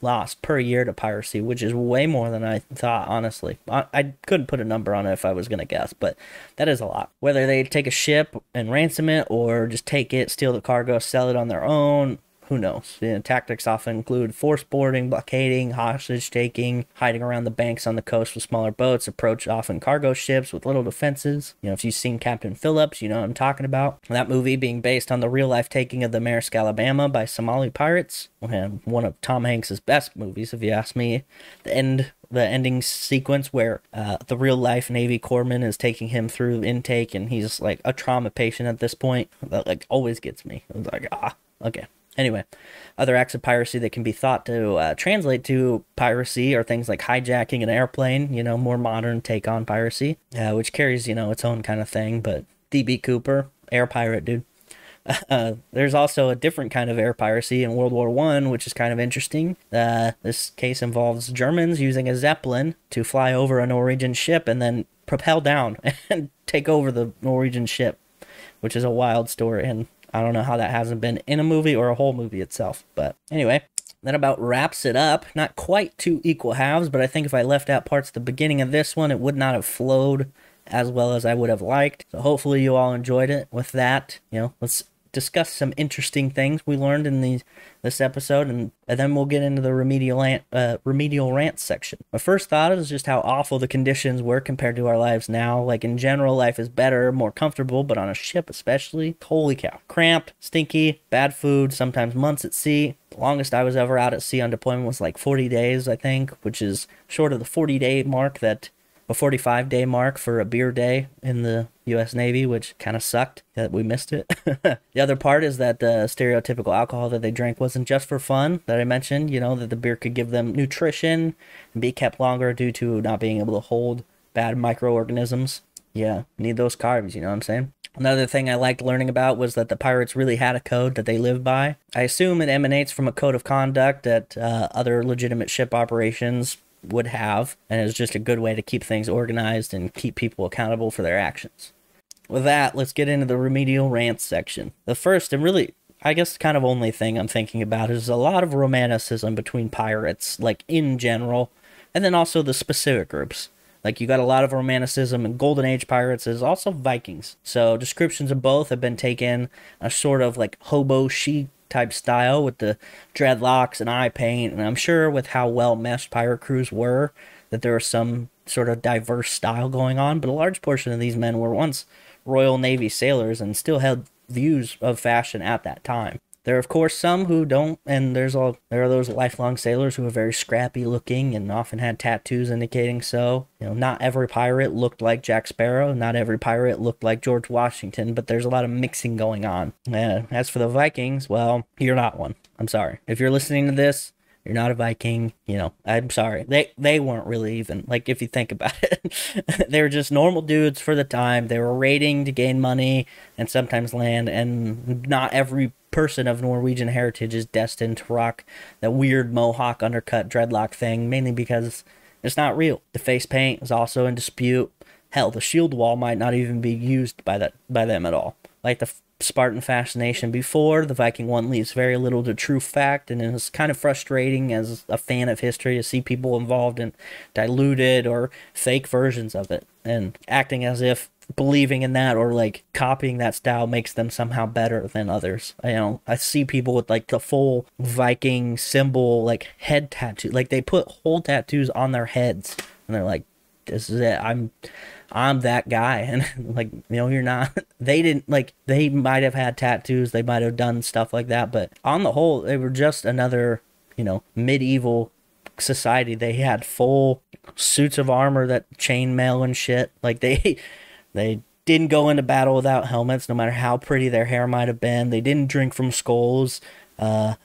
lost per year to piracy, which is way more than I thought, honestly. I couldn't put a number on it if I was going to guess, but that is a lot. Whether they take a ship and ransom it or just take it, steal the cargo, sell it on their own, who knows? Tactics often include force boarding, blockading, hostage taking, hiding around the banks on the coast with smaller boats, approach often cargo ships with little defenses. If you've seen Captain Phillips, you know what I'm talking about. That movie being based on the real-life taking of the Maersk, Alabama by Somali pirates. And one of Tom Hanks' best movies, if you ask me. The ending sequence where the real-life Navy corpsman is taking him through intake, and he's like a trauma patient at this point. That always gets me. It's like, okay. Anyway, other acts of piracy that can be thought to translate to piracy are things like hijacking an airplane, more modern take on piracy, which carries, its own kind of thing. But D.B. Cooper, air pirate, dude. There's also a different kind of air piracy in World War I, which is kind of interesting. This case involves Germans using a Zeppelin to fly over a Norwegian ship and then propel down and take over the Norwegian ship, which is a wild story, and I don't know how that hasn't been in a movie or a whole movie itself. But anyway, that about wraps it up. Not quite 2 equal halves, but I think if I left out parts at the beginning of this one, it would not have flowed as well as I would have liked. So hopefully you all enjoyed it. With that, let's discuss some interesting things we learned in this episode, and then we'll get into the remedial rant section. My first thought is just how awful the conditions were compared to our lives now. In general, life is better, more comfortable, but on a ship especially, holy cow. Cramped, stinky, bad food, sometimes months at sea. The longest I was ever out at sea on deployment was 40 days, I think, which is short of the 40-day mark a 45-day mark for a beer day in the U.S. Navy, which kind of sucked that we missed it. The other part is that the stereotypical alcohol that they drank wasn't just for fun, that I mentioned, that the beer could give them nutrition and be kept longer due to not being able to hold bad microorganisms. Yeah, need those carbs, you know what I'm saying? Another thing I liked learning about was that the pirates really had a code that they lived by. I assume it emanates from a code of conduct that other legitimate ship operations would have, and it's just a good way to keep things organized and keep people accountable for their actions. With that, let's get into the remedial rants section. The first and really, I guess, kind of only thing I'm thinking about is a lot of romanticism between pirates, in general, and then also the specific groups. You got a lot of romanticism in Golden Age pirates, as also Vikings. So descriptions of both have been taken a sort of hobo chic type style with the dreadlocks and eye paint, and I'm sure with how well meshed pirate crews were that there was some sort of diverse style going on, but a large portion of these men were once Royal Navy sailors and still held views of fashion at that time. There are, of course, some who don't, and there are those lifelong sailors who are very scrappy looking and often had tattoos indicating so. Not every pirate looked like Jack Sparrow. Not every pirate looked like George Washington, but there's a lot of mixing going on. As for the Vikings, well, you're not one. I'm sorry. If you're listening to this, you're not a Viking, I'm sorry. They weren't really even, like, if you think about it. They were just normal dudes for the time. They were raiding to gain money and sometimes land, and not every person of Norwegian heritage is destined to rock that weird mohawk undercut dreadlock thing, mainly because it's not real. The face paint is also in dispute. Hell, the shield wall might not even be used by them at all. Like the Spartan fascination before, the Viking one leaves very little to true fact, and it's kind of frustrating as a fan of history to see people involved in diluted or fake versions of it, and acting as if believing in that or like copying that style makes them somehow better than others. I see people with like the full Viking symbol, like head tattoo, like they put whole tattoos on their heads, and they're like, this is it, I'm that guy. And like, you're not. They didn't, like, they might have had tattoos, they might have done stuff like that, but on the whole, they were just another, medieval society. They had full suits of armor that chainmail and shit. Like they didn't go into battle without helmets, no matter how pretty their hair might have been. They didn't drink from skulls. They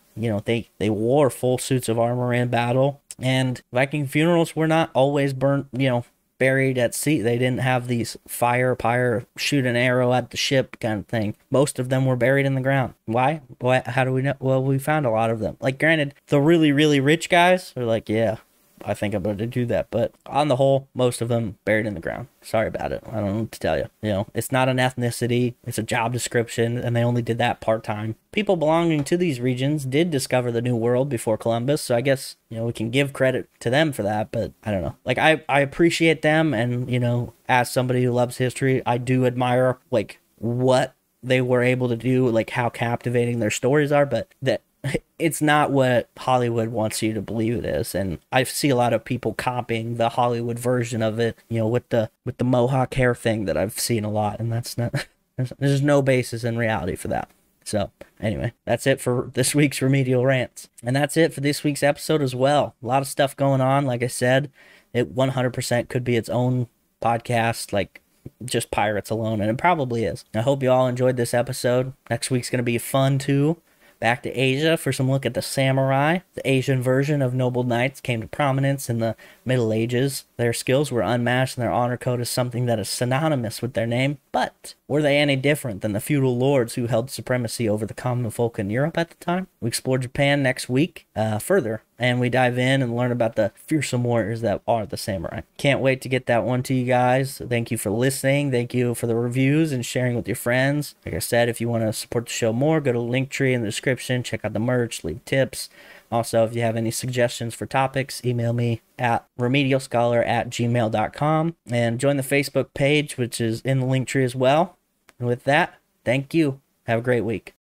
wore full suits of armor in battle. And Viking funerals were not always buried at sea. They didn't have these pyre, shoot an arrow at the ship kind of thing. Most of them were buried in the ground. Why? How do we know? Well, we found a lot of them. Like, granted, the really, really rich guys are like, yeah, I think I'm going to do that. But on the whole, most of them buried in the ground. Sorry about it. I don't know what to tell you. It's not an ethnicity. It's a job description, and they only did that part-time. People belonging to these regions did discover the New World before Columbus, so I guess, we can give credit to them for that, but I don't know. Like, I appreciate them, and, as somebody who loves history, I do admire, like, what they were able to do, like, how captivating their stories are, but that it's not what Hollywood wants you to believe it is. And I see a lot of people copying the Hollywood version of it, with the mohawk hair thing that I've seen a lot, and that's not, there's no basis in reality for that. So anyway, that's it for this week's Remedial Rants. And that's it for this week's episode as well. A lot of stuff going on. Like I said, it 100% could be its own podcast, like just pirates alone, and it probably is. I hope you all enjoyed this episode. Next week's going to be fun too. Back to Asia for some look at the samurai. The Asian version of noble knights came to prominence in the Middle Ages. Their skills were unmatched, and their honor code is something that is synonymous with their name. But were they any different than the feudal lords who held supremacy over the common folk in Europe at the time? We explore Japan next week further, and we dive in and learn about the fearsome warriors that are the samurai. Can't wait to get that one to you guys. Thank you for listening. Thank you for the reviews and sharing with your friends. Like I said, if you want to support the show more, go to the link tree in the description. Check out the merch, leave tips. Also, if you have any suggestions for topics, email me at remedialscholar@gmail.com, and join the Facebook page, which is in the link tree as well. And with that, thank you. Have a great week.